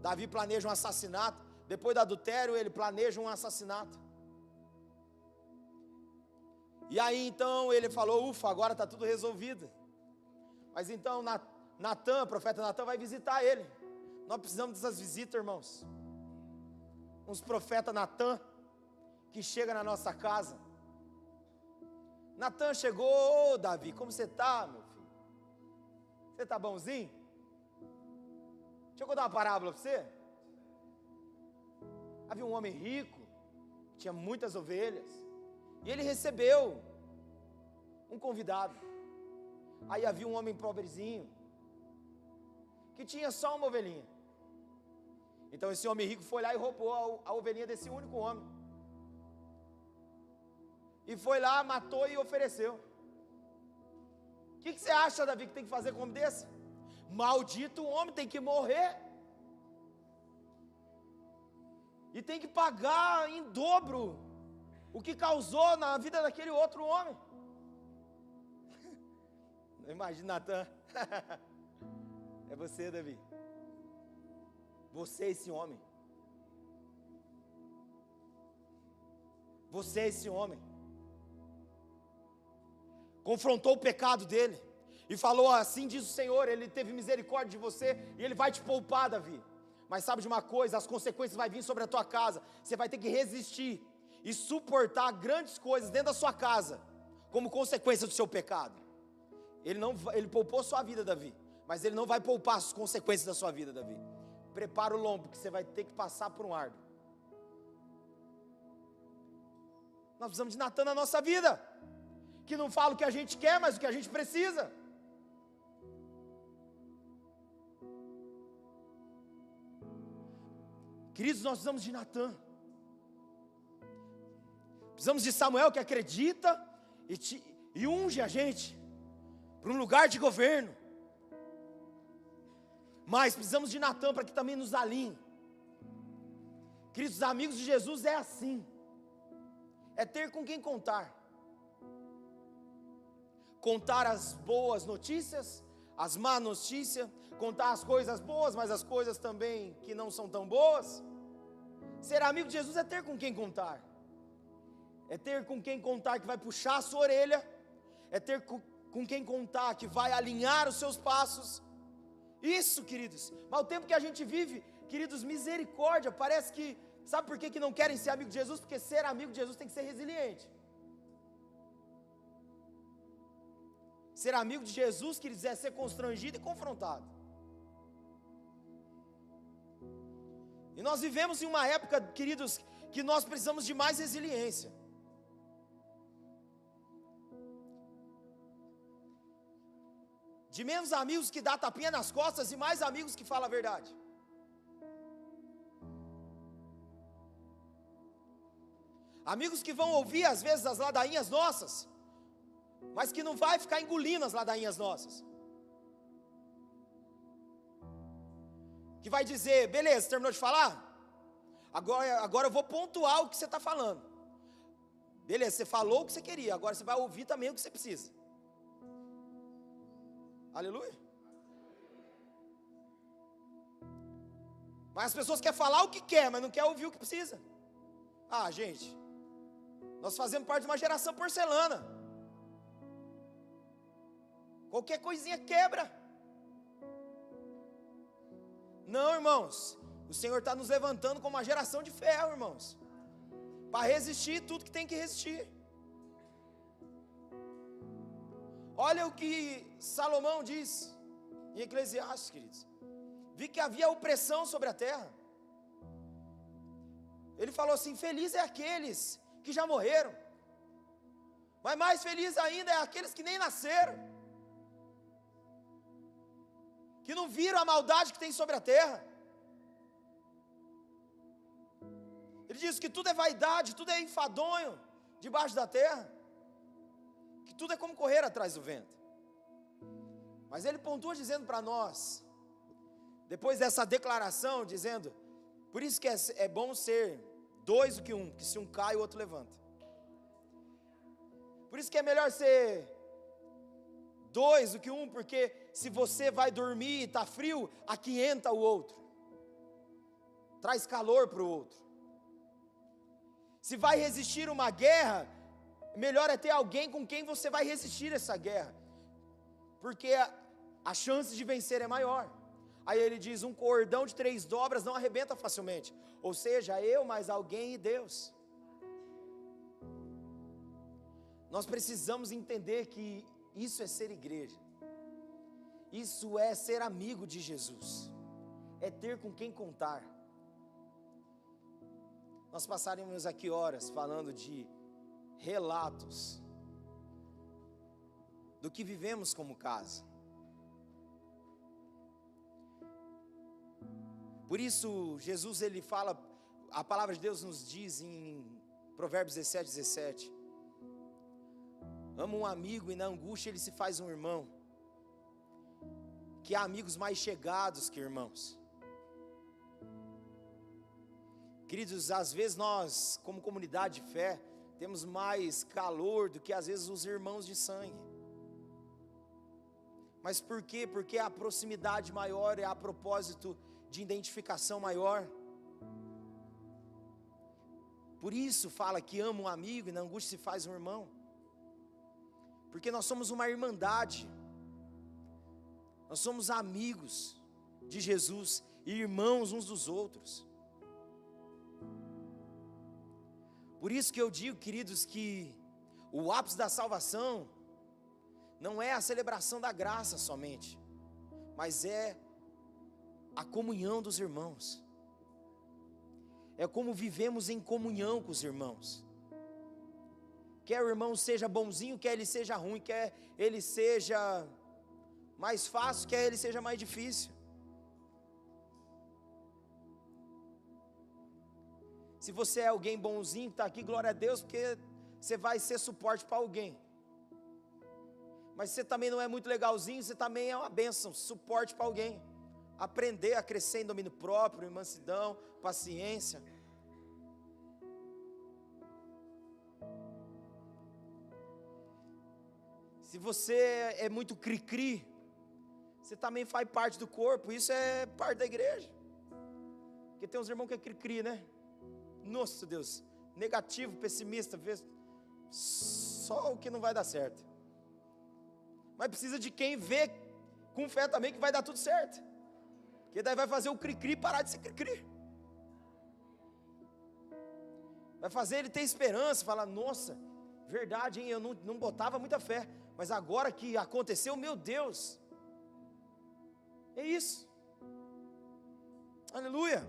Davi planeja um assassinato. Depois do adultério ele planeja um assassinato. E aí então ele falou: ufa, agora está tudo resolvido. Mas então Natã, o profeta Natã, vai visitar ele. Nós precisamos dessas visitas, irmãos. Uns profetas Natã que chega na nossa casa. Natã chegou: ô Davi, como você está, meu filho? Você está bonzinho? Deixa eu contar uma parábola para você. Havia um homem rico, tinha muitas ovelhas, e ele recebeu um convidado. Aí havia um homem pobrezinho, que tinha só uma ovelhinha. Então esse homem rico foi lá e roubou a ovelhinha desse único homem. E foi lá, matou e ofereceu. O que você acha, Davi, que tem que fazer com um homem desse? Maldito o homem, tem que morrer. E tem que pagar em dobro o que causou na vida daquele outro homem. Imagina, Natã. É você, Davi. Você é esse homem. Você é esse homem. Confrontou o pecado dele e falou: assim diz o Senhor, Ele teve misericórdia de você e Ele vai te poupar, Davi. Mas sabe de uma coisa, as consequências vão vir sobre a tua casa. Você vai ter que resistir e suportar grandes coisas dentro da sua casa, como consequência do seu pecado. Ele poupou sua vida, Davi, mas Ele não vai poupar as consequências da sua vida, Davi. Prepara o lombo, que você vai ter que passar por um árduo. Nós precisamos de Natan na nossa vida, que não fala o que a gente quer, mas o que a gente precisa. Queridos, nós precisamos de Natan. Precisamos de Samuel, que acredita e unge a gente para um lugar de governo. Mas precisamos de Natan para que também nos alinhe. Queridos, os amigos de Jesus é assim. É ter com quem contar. Contar as boas notícias, as más notícias, contar as coisas boas, mas as coisas também que não são tão boas. Ser amigo de Jesus é ter com quem contar. É ter com quem contar que vai puxar a sua orelha. É ter com quem contar que vai alinhar os seus passos. Isso, queridos. Mas o tempo que a gente vive, queridos, misericórdia, parece que, sabe por que não querem ser amigo de Jesus? Porque ser amigo de Jesus tem que ser resiliente. Ser amigo de Jesus, queridos, é ser constrangido e confrontado. E nós vivemos em uma época, queridos, que nós precisamos de mais resiliência. De menos amigos que dá tapinha nas costas e mais amigos que falam a verdade. Amigos que vão ouvir às vezes as ladainhas nossas, mas que não vai ficar engolindo as ladainhas nossas. Que vai dizer: beleza, terminou de falar? Agora eu vou pontuar o que você está falando. Beleza, você falou o que você queria, agora você vai ouvir também o que você precisa. Aleluia. Mas as pessoas querem falar o que quer, mas não querem ouvir o que precisa. Ah, gente, nós fazemos parte de uma geração porcelana. Qualquer coisinha quebra. Não, irmãos, o Senhor está nos levantando como uma geração de ferro, irmãos, para resistir tudo que tem que resistir. Olha o que Salomão diz em Eclesiastes, queridos. Vi que havia opressão sobre a terra. Ele falou assim: feliz é aqueles que já morreram, mas mais feliz ainda é aqueles que nem nasceram, que não viram a maldade que tem sobre a terra. Ele diz que tudo é vaidade, tudo é enfadonho debaixo da terra, que tudo é como correr atrás do vento. Mas ele pontua dizendo para nós, depois dessa declaração, dizendo: por isso que é bom ser dois do que um, que se um cai o outro levanta. Por isso que é melhor ser dois do que um, porque se você vai dormir e está frio, aquienta o outro, traz calor para o outro. Se vai resistir uma guerra, melhor é ter alguém com quem você vai resistir essa guerra, porque a chance de vencer é maior. Aí ele diz: um cordão de 3 dobras não arrebenta facilmente. Ou seja, eu mais alguém e Deus. Nós precisamos entender que isso é ser igreja. Isso é ser amigo de Jesus. É ter com quem contar. Nós passaremos aqui horas falando de relatos do que vivemos como casa. Por isso Jesus, ele fala, a palavra de Deus nos diz em Provérbios 17:17, ama um amigo e na angústia ele se faz um irmão. Que há amigos mais chegados que irmãos. Queridos, às vezes nós, como comunidade de fé, temos mais calor do que às vezes os irmãos de sangue. Mas por quê? Porque a proximidade maior é a propósito de identificação maior. Por isso fala que ama um amigo e na angústia se faz um irmão. Porque nós somos uma irmandade. Nós somos amigos de Jesus e irmãos uns dos outros. Por isso que eu digo, queridos, que o ápice da salvação não é a celebração da graça somente, mas é a comunhão dos irmãos. É como vivemos em comunhão com os irmãos. Quer o irmão seja bonzinho, quer ele seja ruim, quer ele seja mais fácil, quer ele seja mais difícil. Se você é alguém bonzinho que está aqui, glória a Deus, porque você vai ser suporte para alguém. Mas se você também não é muito legalzinho, você também é uma bênção, suporte para alguém. Aprender a crescer em domínio próprio, em mansidão, paciência. Se você é muito cri-cri, você também faz parte do corpo, isso é parte da igreja. Porque tem uns irmãos que é cri-cri, né? Nossa Deus, negativo, pessimista, vê só o que não vai dar certo. Mas precisa de quem vê com fé também que vai dar tudo certo. Porque daí vai fazer o cri-cri parar de ser cri-cri. Vai fazer ele ter esperança, falar, nossa, verdade, hein? Eu não botava muita fé, mas agora que aconteceu, meu Deus. É isso. Aleluia.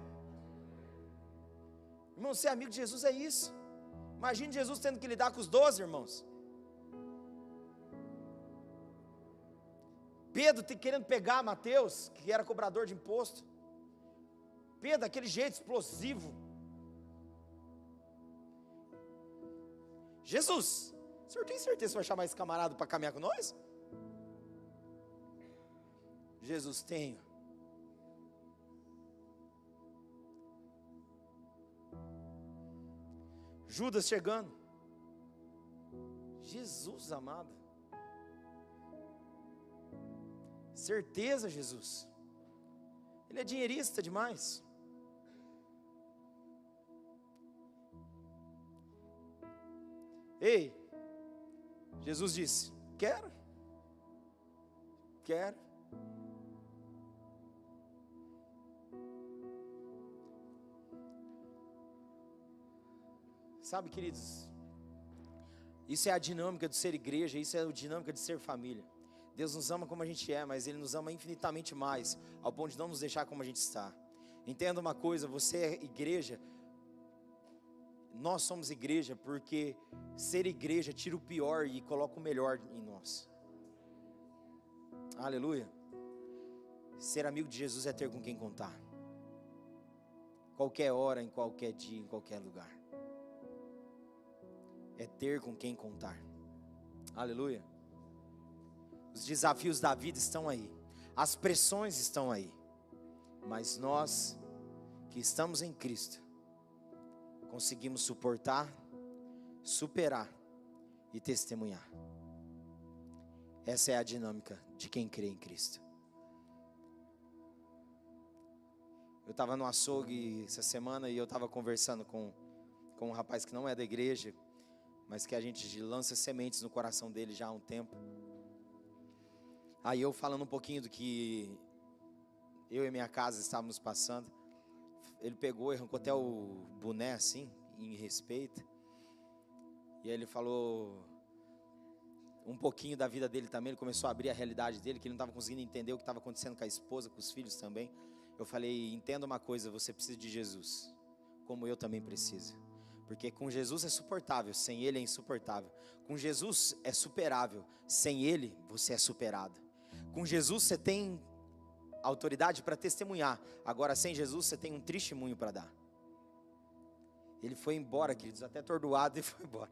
Irmão, ser amigo de Jesus é isso. Imagine Jesus tendo que lidar com os 12 irmãos. Pedro querendo pegar Mateus, que era cobrador de imposto. Pedro, daquele jeito explosivo. Jesus, o senhor tem certeza que vai chamar esse camarada para caminhar com nós? Jesus, tenho. Judas chegando. Jesus amado. Certeza, Jesus. Ele é dinheirista demais. Ei, Jesus disse: quero. Sabe, queridos, isso é a dinâmica de ser igreja, isso é a dinâmica de ser família. Deus nos ama como a gente é, mas Ele nos ama infinitamente mais, ao ponto de não nos deixar como a gente está. Entenda uma coisa, você é igreja, nós somos igreja porque ser igreja tira o pior e coloca o melhor em nós. Aleluia. Ser amigo de Jesus é ter com quem contar. Qualquer hora, em qualquer dia, em qualquer lugar. É ter com quem contar. Aleluia. Os desafios da vida estão aí. As pressões estão aí. Mas nós que estamos em Cristo conseguimos suportar, superar e testemunhar. Essa é a dinâmica de quem crê em Cristo. Eu estava no açougue essa semana e eu estava conversando com um rapaz que não é da igreja, mas que a gente lança sementes no coração dele já há um tempo. Aí eu falando um pouquinho do que eu e minha casa estávamos passando, ele pegou e arrancou até o boné assim, em respeito. E aí ele falou um pouquinho da vida dele também, ele começou a abrir a realidade dele, que ele não estava conseguindo entender o que estava acontecendo com a esposa, com os filhos também. Eu falei, entenda uma coisa, você precisa de Jesus, como eu também preciso. Porque com Jesus é suportável, sem Ele é insuportável. Com Jesus é superável, sem Ele você é superado. Com Jesus você tem autoridade para testemunhar, agora sem Jesus você tem um testemunho para dar. Ele foi embora, queridos, até atordoado e foi embora.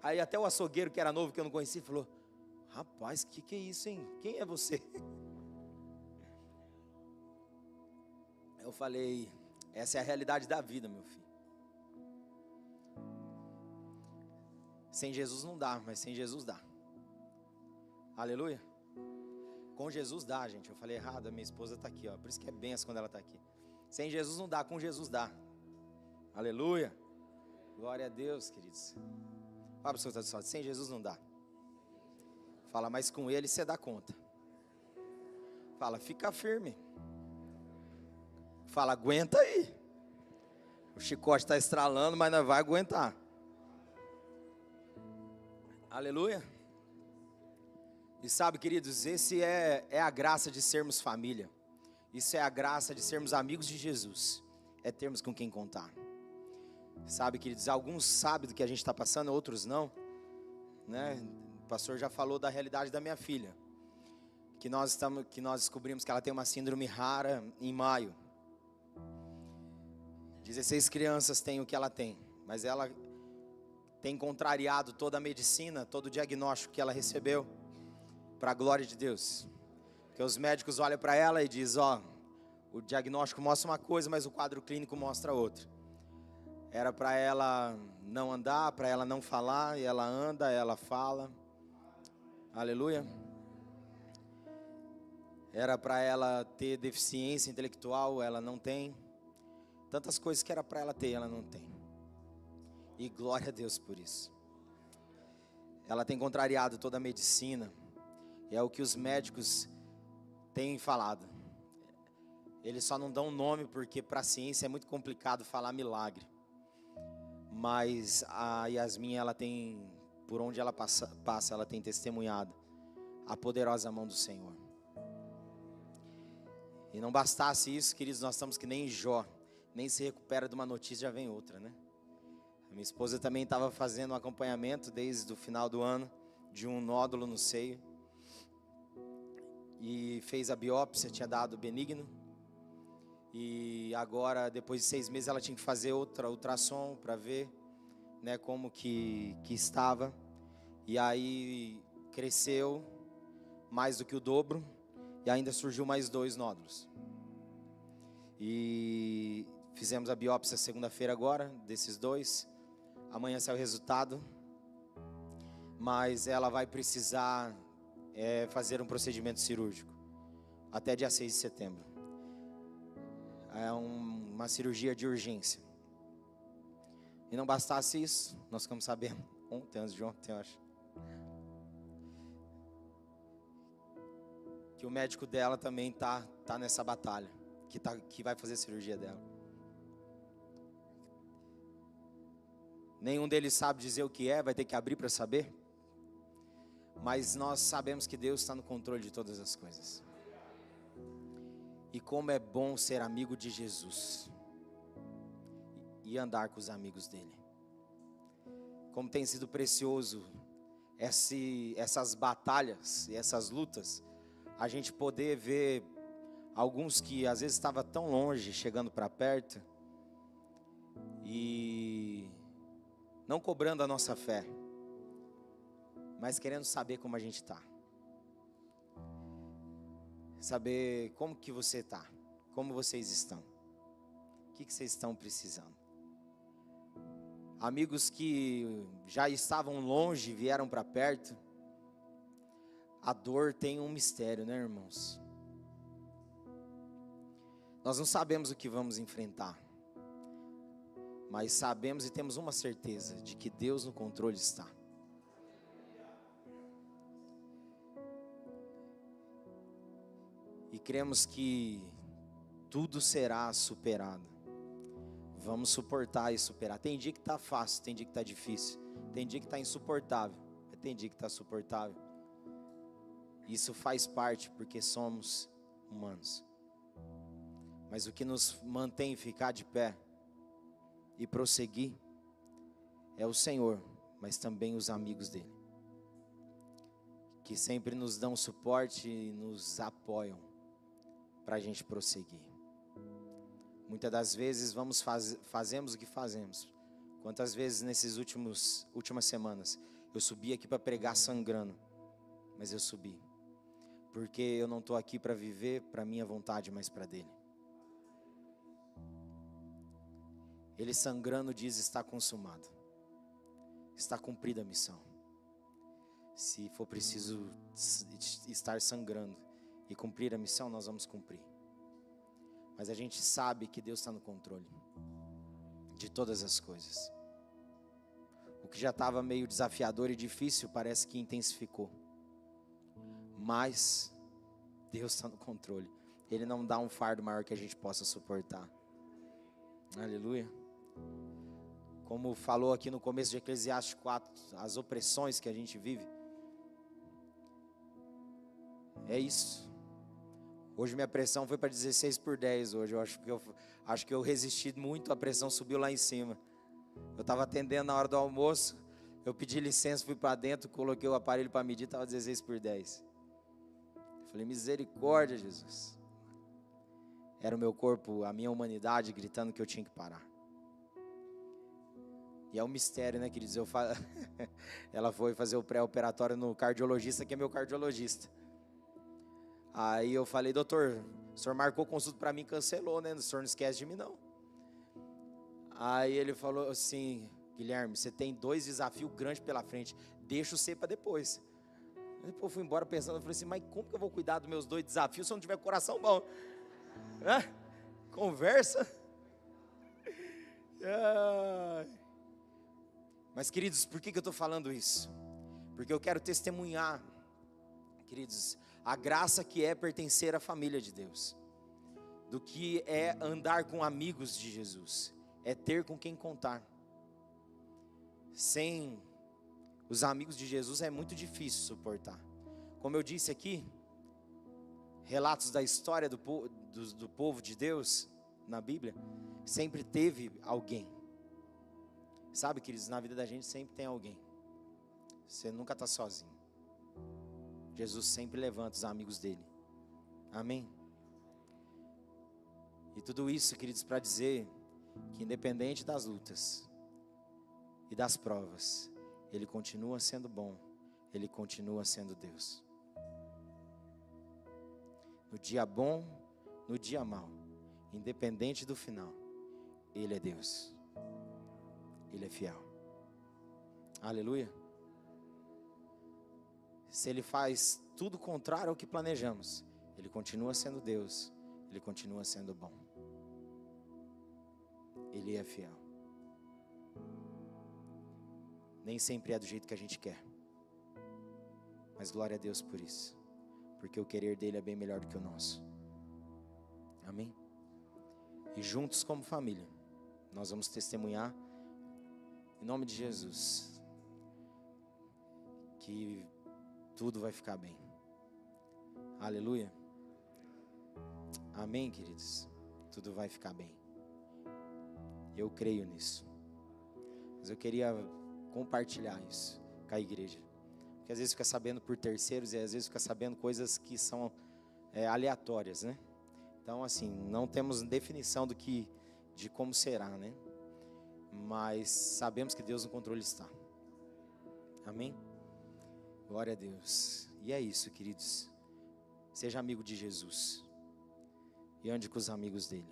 Aí até o açougueiro que era novo, que eu não conhecia, falou, rapaz, que é isso, hein? Quem é você? Eu falei, essa é a realidade da vida, meu filho. Sem Jesus não dá, mas sem Jesus dá. Aleluia. Com Jesus dá, gente. Eu falei errado, a minha esposa está aqui, ó. Por isso que é benção quando ela está aqui. Sem Jesus não dá, com Jesus dá. Aleluia. Glória a Deus, queridos. Fala para o seu que está do lado, sem Jesus não dá. Fala, mas com Ele você dá conta. Fala, fica firme. Fala, aguenta aí. O chicote está estralando, mas não vai aguentar. Aleluia. E sabe, queridos, esse é a graça de sermos família. Isso é a graça de sermos amigos de Jesus. É termos com quem contar. Sabe, queridos, alguns sabem do que a gente está passando, outros não, né? O pastor já falou da realidade da minha filha, que nós descobrimos que ela tem uma síndrome rara em maio. 16 crianças têm o que ela tem, mas ela tem contrariado toda a medicina, todo o diagnóstico que ela recebeu, para a glória de Deus. Porque os médicos olham para ela e dizem, o diagnóstico mostra uma coisa, mas o quadro clínico mostra outra. Era para ela não andar, para ela não falar, e ela anda, ela fala. Aleluia. Era para ela ter deficiência intelectual, ela não tem. Tantas coisas que era para ela ter, ela não tem. E glória a Deus por isso. Ela tem contrariado toda a medicina. E é o que os médicos têm falado. Eles só não dão nome porque para a ciência é muito complicado falar milagre. Mas a Yasmin, ela tem, por onde ela passa, ela tem testemunhado a poderosa mão do Senhor. E não bastasse isso, queridos, nós estamos que nem Jó, nem se recupera de uma notícia, já vem outra, né? A minha esposa também estava fazendo um acompanhamento desde o final do ano, de um nódulo no seio. E fez a biópsia, tinha dado benigno. E agora, depois de 6 meses, ela tinha que fazer outra ultrassom para ver, né, como que estava. E aí cresceu mais do que o dobro. E ainda surgiu mais 2 nódulos. E fizemos a biópsia segunda-feira agora, desses 2. Amanhã sai o resultado. Mas ela vai precisar fazer um procedimento cirúrgico. Até dia 6 de setembro. É uma cirurgia de urgência. E não bastasse isso, nós ficamos sabendo antes de ontem, eu acho, que o médico dela também tá nessa batalha, que vai fazer a cirurgia dela. Nenhum deles sabe dizer o que é, vai ter que abrir para saber. Mas nós sabemos que Deus está no controle de todas as coisas. E como é bom ser amigo de Jesus e andar com os amigos dele. Como tem sido precioso essas batalhas e essas lutas, a gente poder ver alguns que às vezes estavam tão longe, chegando para perto, e não cobrando a nossa fé, mas querendo saber como a gente está. Saber como que você está, como vocês estão, o que vocês estão precisando. Amigos que já estavam longe, vieram para perto. A dor tem um mistério, né, irmãos? Nós não sabemos o que vamos enfrentar, mas sabemos e temos uma certeza de que Deus no controle está. E cremos que tudo será superado. Vamos suportar e superar. Tem dia que está fácil, tem dia que está difícil. Tem dia que está insuportável, tem dia que está suportável. Isso faz parte porque somos humanos. Mas o que nos mantém ficar de pé e prosseguir é o Senhor, mas também os amigos dele, que sempre nos dão suporte e nos apoiam para a gente prosseguir. Muitas das vezes fazemos o que fazemos. Quantas vezes nessas últimas semanas eu subi aqui para pregar sangrando, mas eu subi porque eu não estou aqui para viver para minha vontade, mas para dele. Ele sangrando diz: está consumado, está cumprida a missão. Se for preciso estar sangrando, e cumprir a missão, nós vamos cumprir. Mas a gente sabe que Deus está no controle de todas as coisas. O que já estava meio desafiador e difícil parece que intensificou. Mas Deus está no controle. Ele não dá um fardo maior que a gente possa suportar. Aleluia. Como falou aqui no começo de Eclesiastes 4, as opressões que a gente vive. É isso. Hoje minha pressão foi para 16/10 hoje. Eu acho que eu resisti muito, a pressão subiu lá em cima. Eu estava atendendo na hora do almoço, eu pedi licença, fui para dentro, coloquei o aparelho para medir, estava 16/10. Falei, misericórdia, Jesus. Era o meu corpo, a minha humanidade gritando que eu tinha que parar. E é um mistério, né, queridos? Ela foi fazer o pré-operatório no cardiologista, que é meu cardiologista. Aí eu falei, doutor, o senhor marcou consulta para mim, cancelou, né? O senhor não esquece de mim, não. Aí ele falou assim, Guilherme, você tem 2 desafios grandes pela frente, deixa o C para depois. Depois eu fui embora pensando, eu falei assim, mas como que eu vou cuidar dos meus 2 desafios se eu não tiver coração bom? Conversa. Mas queridos, por que eu estou falando isso? Porque eu quero testemunhar, queridos, a graça que é pertencer à família de Deus, do que é andar com amigos de Jesus, é ter com quem contar. Sem os amigos de Jesus é muito difícil suportar. Como eu disse aqui, relatos da história do povo de Deus na Bíblia, sempre teve alguém. Sabe, queridos, na vida da gente sempre tem alguém. Você nunca está sozinho. Jesus sempre levanta os amigos dele. Amém? E tudo isso, queridos, para dizer que independente das lutas e das provas, Ele continua sendo bom, Ele continua sendo Deus. No dia bom, no dia mau, independente do final, Ele é Deus. Ele é fiel. Aleluia. Se Ele faz tudo contrário ao que planejamos, Ele continua sendo Deus, Ele continua sendo bom. Ele é fiel. Nem sempre é do jeito que a gente quer, mas glória a Deus por isso, porque o querer dele é bem melhor do que o nosso. Amém? E juntos como família, nós vamos testemunhar, em nome de Jesus, que tudo vai ficar bem. Aleluia. Amém, queridos? Tudo vai ficar bem. Eu creio nisso. Mas eu queria compartilhar isso com a igreja. Porque às vezes fica sabendo por terceiros e às vezes fica sabendo coisas que são aleatórias, né? Então, assim, não temos definição de como será, né? Mas sabemos que Deus no controle está. Amém? Glória a Deus. E é isso, queridos. Seja amigo de Jesus. E ande com os amigos dele.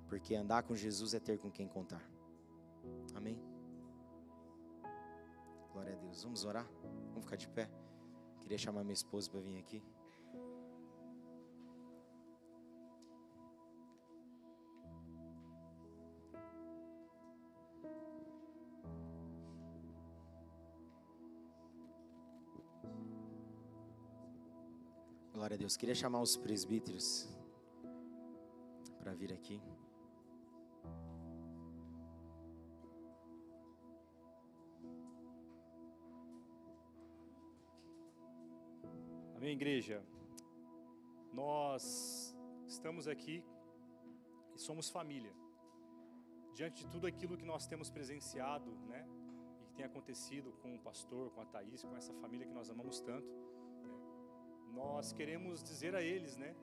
Porque andar com Jesus é ter com quem contar. Amém? Glória a Deus. Vamos orar? Vamos ficar de pé? Queria chamar minha esposa para vir aqui. Glória a Deus. Queria chamar os presbíteros para vir aqui.
Amém, igreja? Nós estamos aqui e somos família. Diante de tudo aquilo que nós temos presenciado, né? E que tem acontecido com o pastor, com a Thaís, com essa família que nós amamos tanto, né? Nós queremos dizer a eles, né?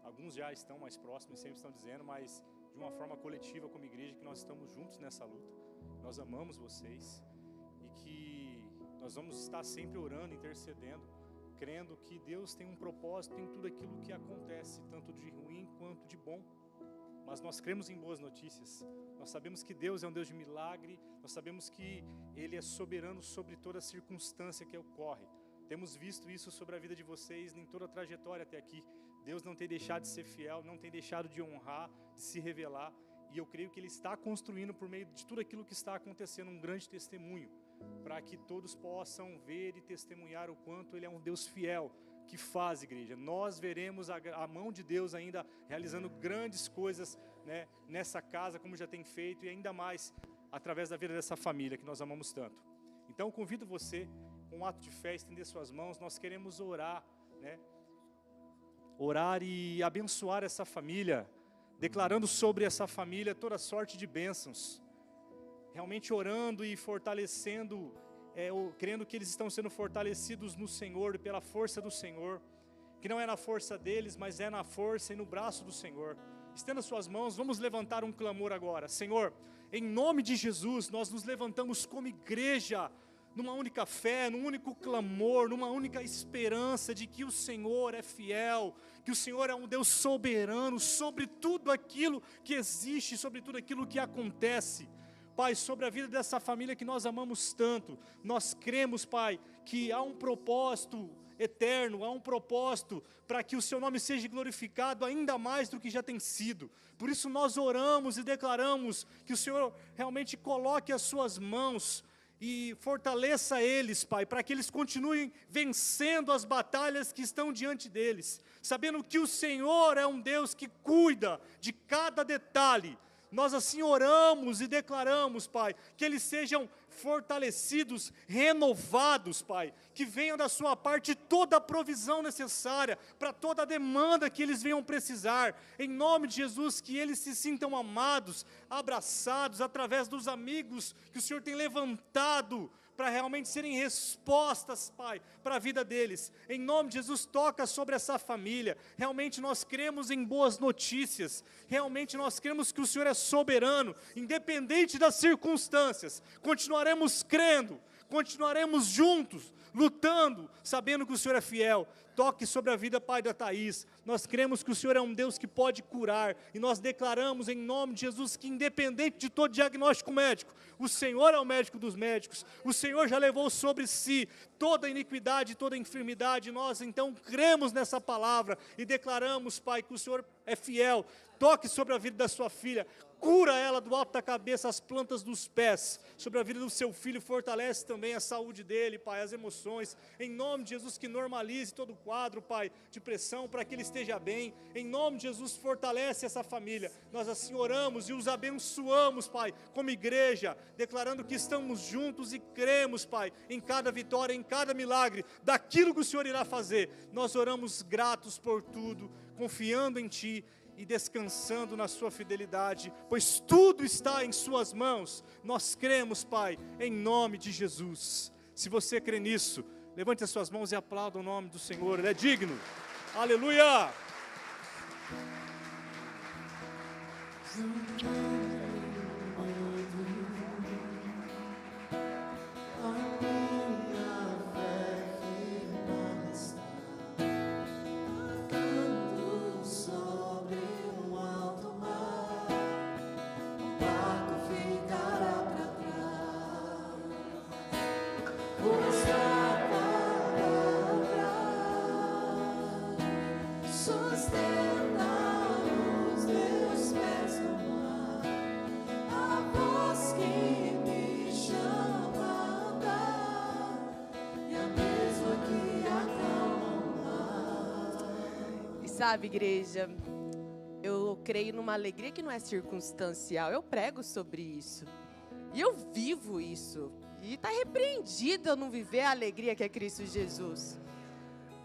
Alguns já estão mais próximos, sempre estão dizendo, mas de uma forma coletiva como igreja, que nós estamos juntos nessa luta. Nós amamos vocês e que nós vamos estar sempre orando, intercedendo, crendo que Deus tem um propósito em tudo aquilo que acontece, tanto de ruim quanto de bom. Mas nós cremos em boas notícias. Nós sabemos que Deus é um Deus de milagre. Nós sabemos que Ele é soberano sobre toda circunstância que ocorre. Temos visto isso sobre a vida de vocês em toda a trajetória até aqui. Deus não tem deixado de ser fiel, não tem deixado de honrar, de se revelar. E eu creio que Ele está construindo, por meio de tudo aquilo que está acontecendo, um grande testemunho, para que todos possam ver e testemunhar o quanto Ele é um Deus fiel, que faz, igreja. Nós veremos a mão de Deus ainda realizando grandes coisas, né, nessa casa, como já tem feito, e ainda mais através da vida dessa família que nós amamos tanto. Então, convido você, com um ato de fé, estender suas mãos. Nós queremos orar, né? Orar e abençoar essa família, declarando sobre essa família toda sorte de bênçãos, realmente orando e fortalecendo, crendo que eles estão sendo fortalecidos no Senhor, pela força do Senhor, que não é na força deles, mas é na força e no braço do Senhor. Estenda suas mãos, vamos levantar um clamor agora. Senhor, em nome de Jesus, nós nos levantamos como igreja, numa única fé, num único clamor, numa única esperança de que o Senhor é fiel, que o Senhor é um Deus soberano sobre tudo aquilo que existe, sobre tudo aquilo que acontece. Pai, sobre a vida dessa família que nós amamos tanto, nós cremos, Pai, que há um propósito eterno, há um propósito para que o Seu nome seja glorificado ainda mais do que já tem sido. Por isso nós oramos e declaramos que o Senhor realmente coloque as Suas mãos e fortaleça eles, Pai, para que eles continuem vencendo as batalhas que estão diante deles, sabendo que o Senhor é um Deus que cuida de cada detalhe. Nós assim oramos e declaramos, Pai, que eles sejam fortalecidos, renovados, Pai, que venham da sua parte toda a provisão necessária para toda a demanda que eles venham precisar, em nome de Jesus, que eles se sintam amados, abraçados, através dos amigos que o Senhor tem levantado, para realmente serem respostas, Pai, para a vida deles. Em nome de Jesus, toca sobre essa família. Realmente nós cremos em boas notícias. Realmente nós cremos que o Senhor é soberano, independente das circunstâncias. Continuaremos crendo, continuaremos juntos, lutando, sabendo que o Senhor é fiel. Toque sobre a vida, Pai, da Thaís. Nós cremos que o Senhor é um Deus que pode curar, e nós declaramos em nome de Jesus que independente de todo diagnóstico médico, o Senhor é o médico dos médicos, o Senhor já levou sobre si toda a iniquidade, toda a enfermidade. Nós então cremos nessa palavra e declaramos, Pai, que o Senhor é fiel. Toque sobre a vida da sua filha, cura ela do alto da cabeça às plantas dos pés, sobre a vida do seu filho, fortalece também a saúde dele, Pai, as emoções, em nome de Jesus, que normalize todo o quadro, Pai, de pressão, para que ele esteja bem, em nome de Jesus, fortalece essa família. Nós assim oramos e os abençoamos, Pai, como igreja, declarando que estamos juntos e cremos, Pai, em cada vitória, em cada milagre, daquilo que o Senhor irá fazer. Nós oramos gratos por tudo, confiando em Ti, e descansando na sua fidelidade, pois tudo está em suas mãos. Nós cremos, Pai, em nome de Jesus. Se você crê nisso, levante as suas mãos e aplauda o nome do Senhor, Ele é digno. Aleluia!
Sabe, igreja, eu creio numa alegria que não é circunstancial. Eu prego sobre isso. E eu vivo isso. E está repreendido eu não viver a alegria que é Cristo Jesus.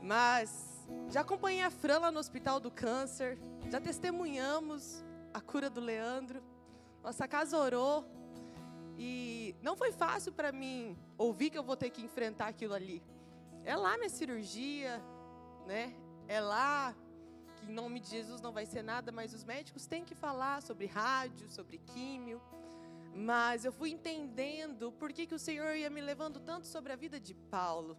Mas já acompanhei a Fran lá no Hospital do Câncer. Já testemunhamos a cura do Leandro. Nossa casa orou. E não foi fácil para mim ouvir que eu vou ter que enfrentar aquilo ali. É lá minha cirurgia, né? É lá que em nome de Jesus não vai ser nada, mas os médicos têm que falar sobre rádio, sobre químio. Mas eu fui entendendo por que o Senhor ia me levando tanto sobre a vida de Paulo.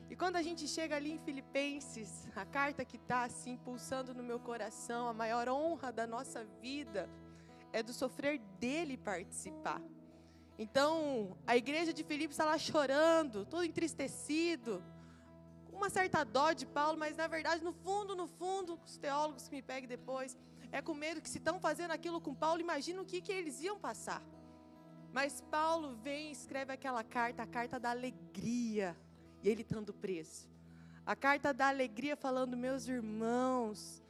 E quando a gente chega ali em Filipenses, a carta que está assim pulsando no meu coração, a maior honra da nossa vida é do sofrer dele participar. Então, a igreja de Filipos está lá chorando, todo entristecido, uma certa dó de Paulo, mas na verdade, no fundo, os teólogos que me peguem depois, é com medo que se estão fazendo aquilo com Paulo, imagina o que eles iam passar. Mas Paulo vem e escreve aquela carta, a carta da alegria, e ele estando preso. A carta da alegria falando, meus irmãos,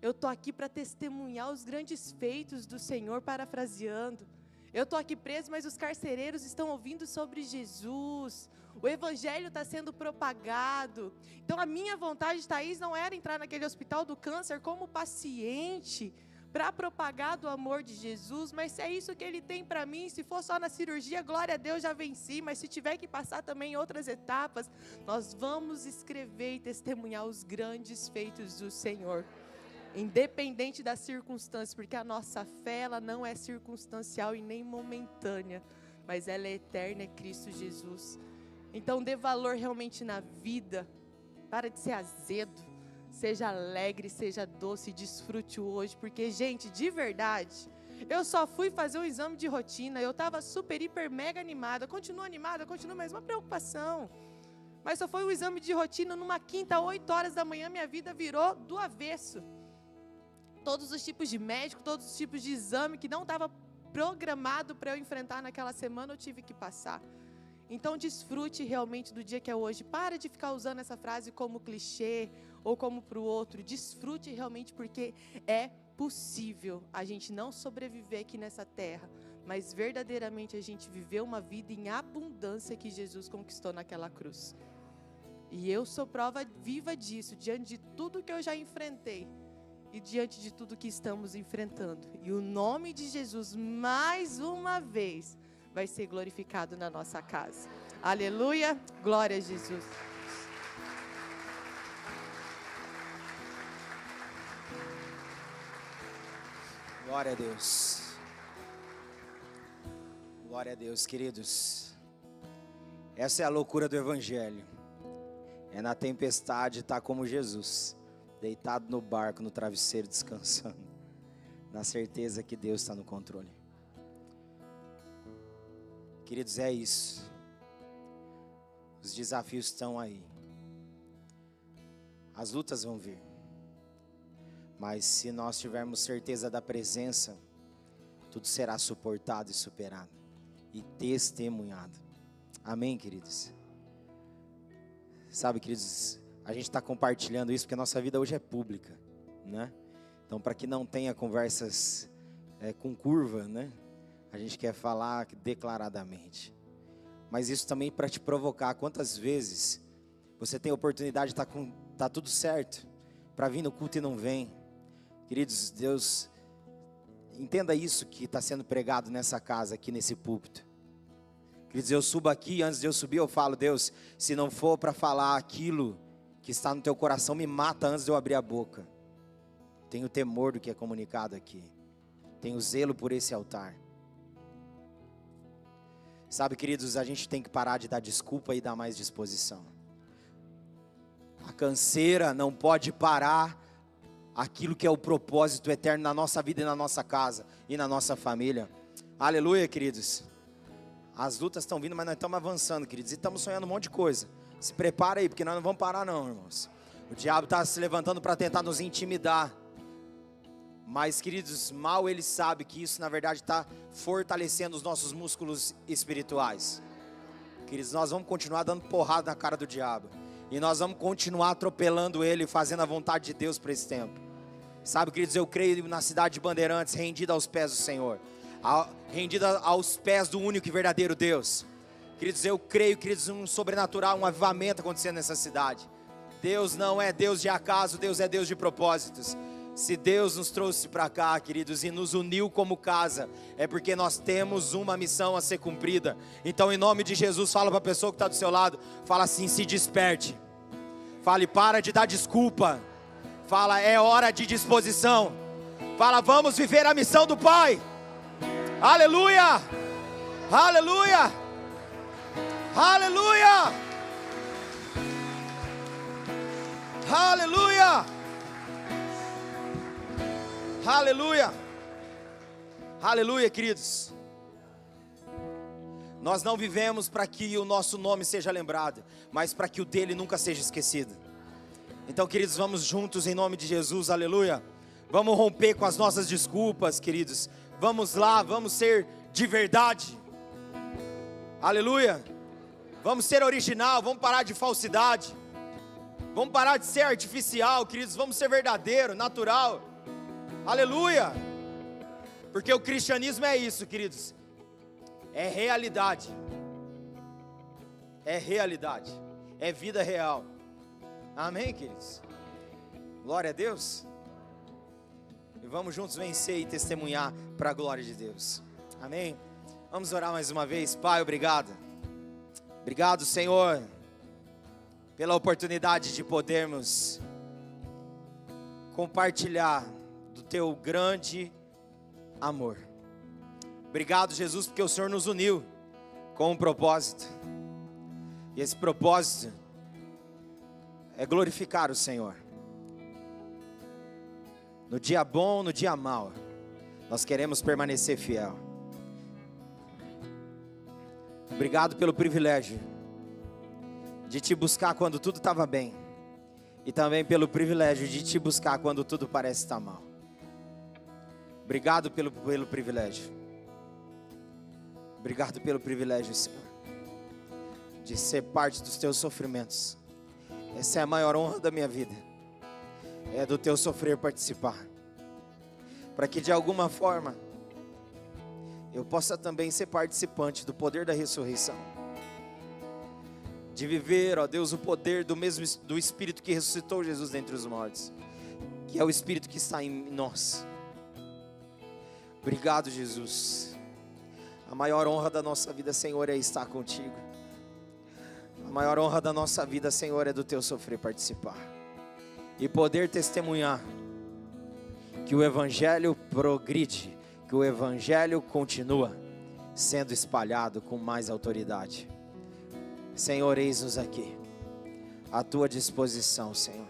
eu estou aqui para testemunhar os grandes feitos do Senhor, parafraseando. Eu estou aqui preso, mas os carcereiros estão ouvindo sobre Jesus. O evangelho está sendo propagado. Então a minha vontade, Thaís, não era entrar naquele hospital do câncer como paciente, para propagar do amor de Jesus, mas se é isso que Ele tem para mim, se for só na cirurgia, glória a Deus, já venci, mas se tiver que passar também em outras etapas, nós vamos escrever e testemunhar os grandes feitos do Senhor, independente das circunstâncias, porque a nossa fé, ela não é circunstancial e nem momentânea, mas ela é eterna, é Cristo Jesus. Então dê valor realmente na vida, para de ser azedo, seja alegre, seja doce, desfrute hoje, porque, gente, de verdade, eu só fui fazer um exame de rotina, eu estava super, hiper, mega animada, continuo, mas uma preocupação, mas só foi um exame de rotina, numa quinta, 8 horas da manhã, minha vida virou do avesso, todos os tipos de médico, todos os tipos de exame, que não estava programado para eu enfrentar naquela semana, eu tive que passar. Então desfrute realmente do dia que é hoje, para de ficar usando essa frase como clichê, ou como para o outro, desfrute realmente, porque é possível a gente não sobreviver aqui nessa terra, mas verdadeiramente a gente viver uma vida em abundância que Jesus conquistou naquela cruz. E eu sou prova viva disso, diante de tudo que eu já enfrentei, e diante de tudo que estamos enfrentando. E o nome de Jesus, mais uma vez, vai ser glorificado na nossa casa. Aleluia, glória a Jesus.
Glória a Deus. Glória a Deus, queridos. Essa é a loucura do Evangelho. É na tempestade estar como Jesus, deitado no barco, no travesseiro, descansando, na certeza que Deus está no controle. Queridos, é isso. Os desafios estão aí. As lutas vão vir. Mas se nós tivermos certeza da presença, tudo será suportado e superado. E testemunhado. Amém, queridos? Sabe, queridos, a gente está compartilhando isso porque a nossa vida hoje é pública, né? Então, para que não tenha conversas com curva, né? A gente quer falar declaradamente. Mas isso também para te provocar. Quantas vezes você tem a oportunidade de tá tudo certo, para vir no culto e não vem? Queridos, Deus, entenda isso que está sendo pregado nessa casa, aqui nesse púlpito. Queridos, eu subo aqui, antes de eu subir eu falo, Deus, se não for para falar aquilo que está no teu coração, me mata antes de eu abrir a boca. Tenho temor do que é comunicado aqui. Tenho zelo por esse altar. Sabe, queridos, a gente tem que parar de dar desculpa e dar mais disposição. A canseira não pode parar aquilo que é o propósito eterno na nossa vida e na nossa casa e na nossa família. Aleluia, queridos. As lutas estão vindo, mas nós estamos avançando, queridos, e estamos sonhando um monte de coisa. Se prepara aí, porque nós não vamos parar não, irmãos. O diabo está se levantando para tentar nos intimidar. Mas, queridos, mal ele sabe que isso, na verdade, está fortalecendo os nossos músculos espirituais. Queridos, nós vamos continuar dando porrada na cara do diabo. E nós vamos continuar atropelando ele, fazendo a vontade de Deus para esse tempo. Sabe, queridos, eu creio na cidade de Bandeirantes, rendida aos pés do Senhor. Rendida aos pés do único e verdadeiro Deus. Queridos, eu creio, queridos, um sobrenatural, um avivamento acontecendo nessa cidade. Deus não é Deus de acaso, Deus é Deus de propósitos. Se Deus nos trouxe para cá, queridos, e nos uniu como casa, é porque nós temos uma missão a ser cumprida. Então, em nome de Jesus, fala para a pessoa que está do seu lado, fala assim, se desperte. Fale, para de dar desculpa. Fala, é hora de disposição. Fala, vamos viver a missão do Pai. Aleluia! Aleluia! Aleluia! Aleluia! Aleluia! Aleluia, queridos. Nós não vivemos para que o nosso nome seja lembrado, mas para que o dele nunca seja esquecido. Então, queridos, vamos juntos em nome de Jesus, aleluia. Vamos romper com as nossas desculpas, queridos. Vamos lá, vamos ser de verdade. Aleluia. Vamos ser original, vamos parar de falsidade. Vamos parar de ser artificial, queridos. Vamos ser verdadeiro, natural. Aleluia. Porque o cristianismo é isso, queridos. É realidade. É realidade. É vida real. Amém, queridos? Glória a Deus. E vamos juntos vencer e testemunhar para a glória de Deus. Amém? Vamos orar mais uma vez. Pai, obrigado. Obrigado, Senhor, pela oportunidade de podermos compartilhar do Teu grande amor. Obrigado, Jesus, porque o Senhor nos uniu com um propósito. E esse propósito é glorificar o Senhor. No dia bom, no dia mau, nós queremos permanecer fiel. Obrigado pelo privilégio de Te buscar quando tudo estava bem. E também pelo privilégio de Te buscar quando tudo parece estar mal. Obrigado pelo privilégio. Obrigado pelo privilégio, Senhor, de ser parte dos Teus sofrimentos. Essa é a maior honra da minha vida. É do Teu sofrer participar. Para que de alguma forma eu possa também ser participante do poder da ressurreição. De viver, ó Deus, o poder do Espírito que ressuscitou Jesus dentre os mortos. Que é o Espírito que está em nós. Obrigado, Jesus. A maior honra da nossa vida, Senhor, é estar contigo. A maior honra da nossa vida, Senhor, é do Teu sofrer participar. E poder testemunhar que o Evangelho progride, que o Evangelho continua sendo espalhado com mais autoridade. Senhor, eis-nos aqui, à Tua disposição, Senhor.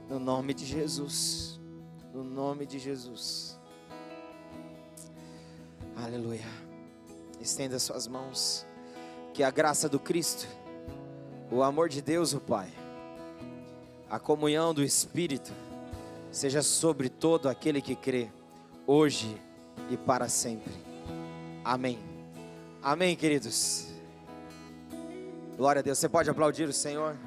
No nome de Jesus, no nome de Jesus. Aleluia. Estenda suas mãos. Que a graça do Cristo, o amor de Deus, o Pai, a comunhão do Espírito, seja sobre todo aquele que crê, hoje e para sempre. Amém. Amém, queridos. Glória a Deus. Você pode aplaudir o Senhor?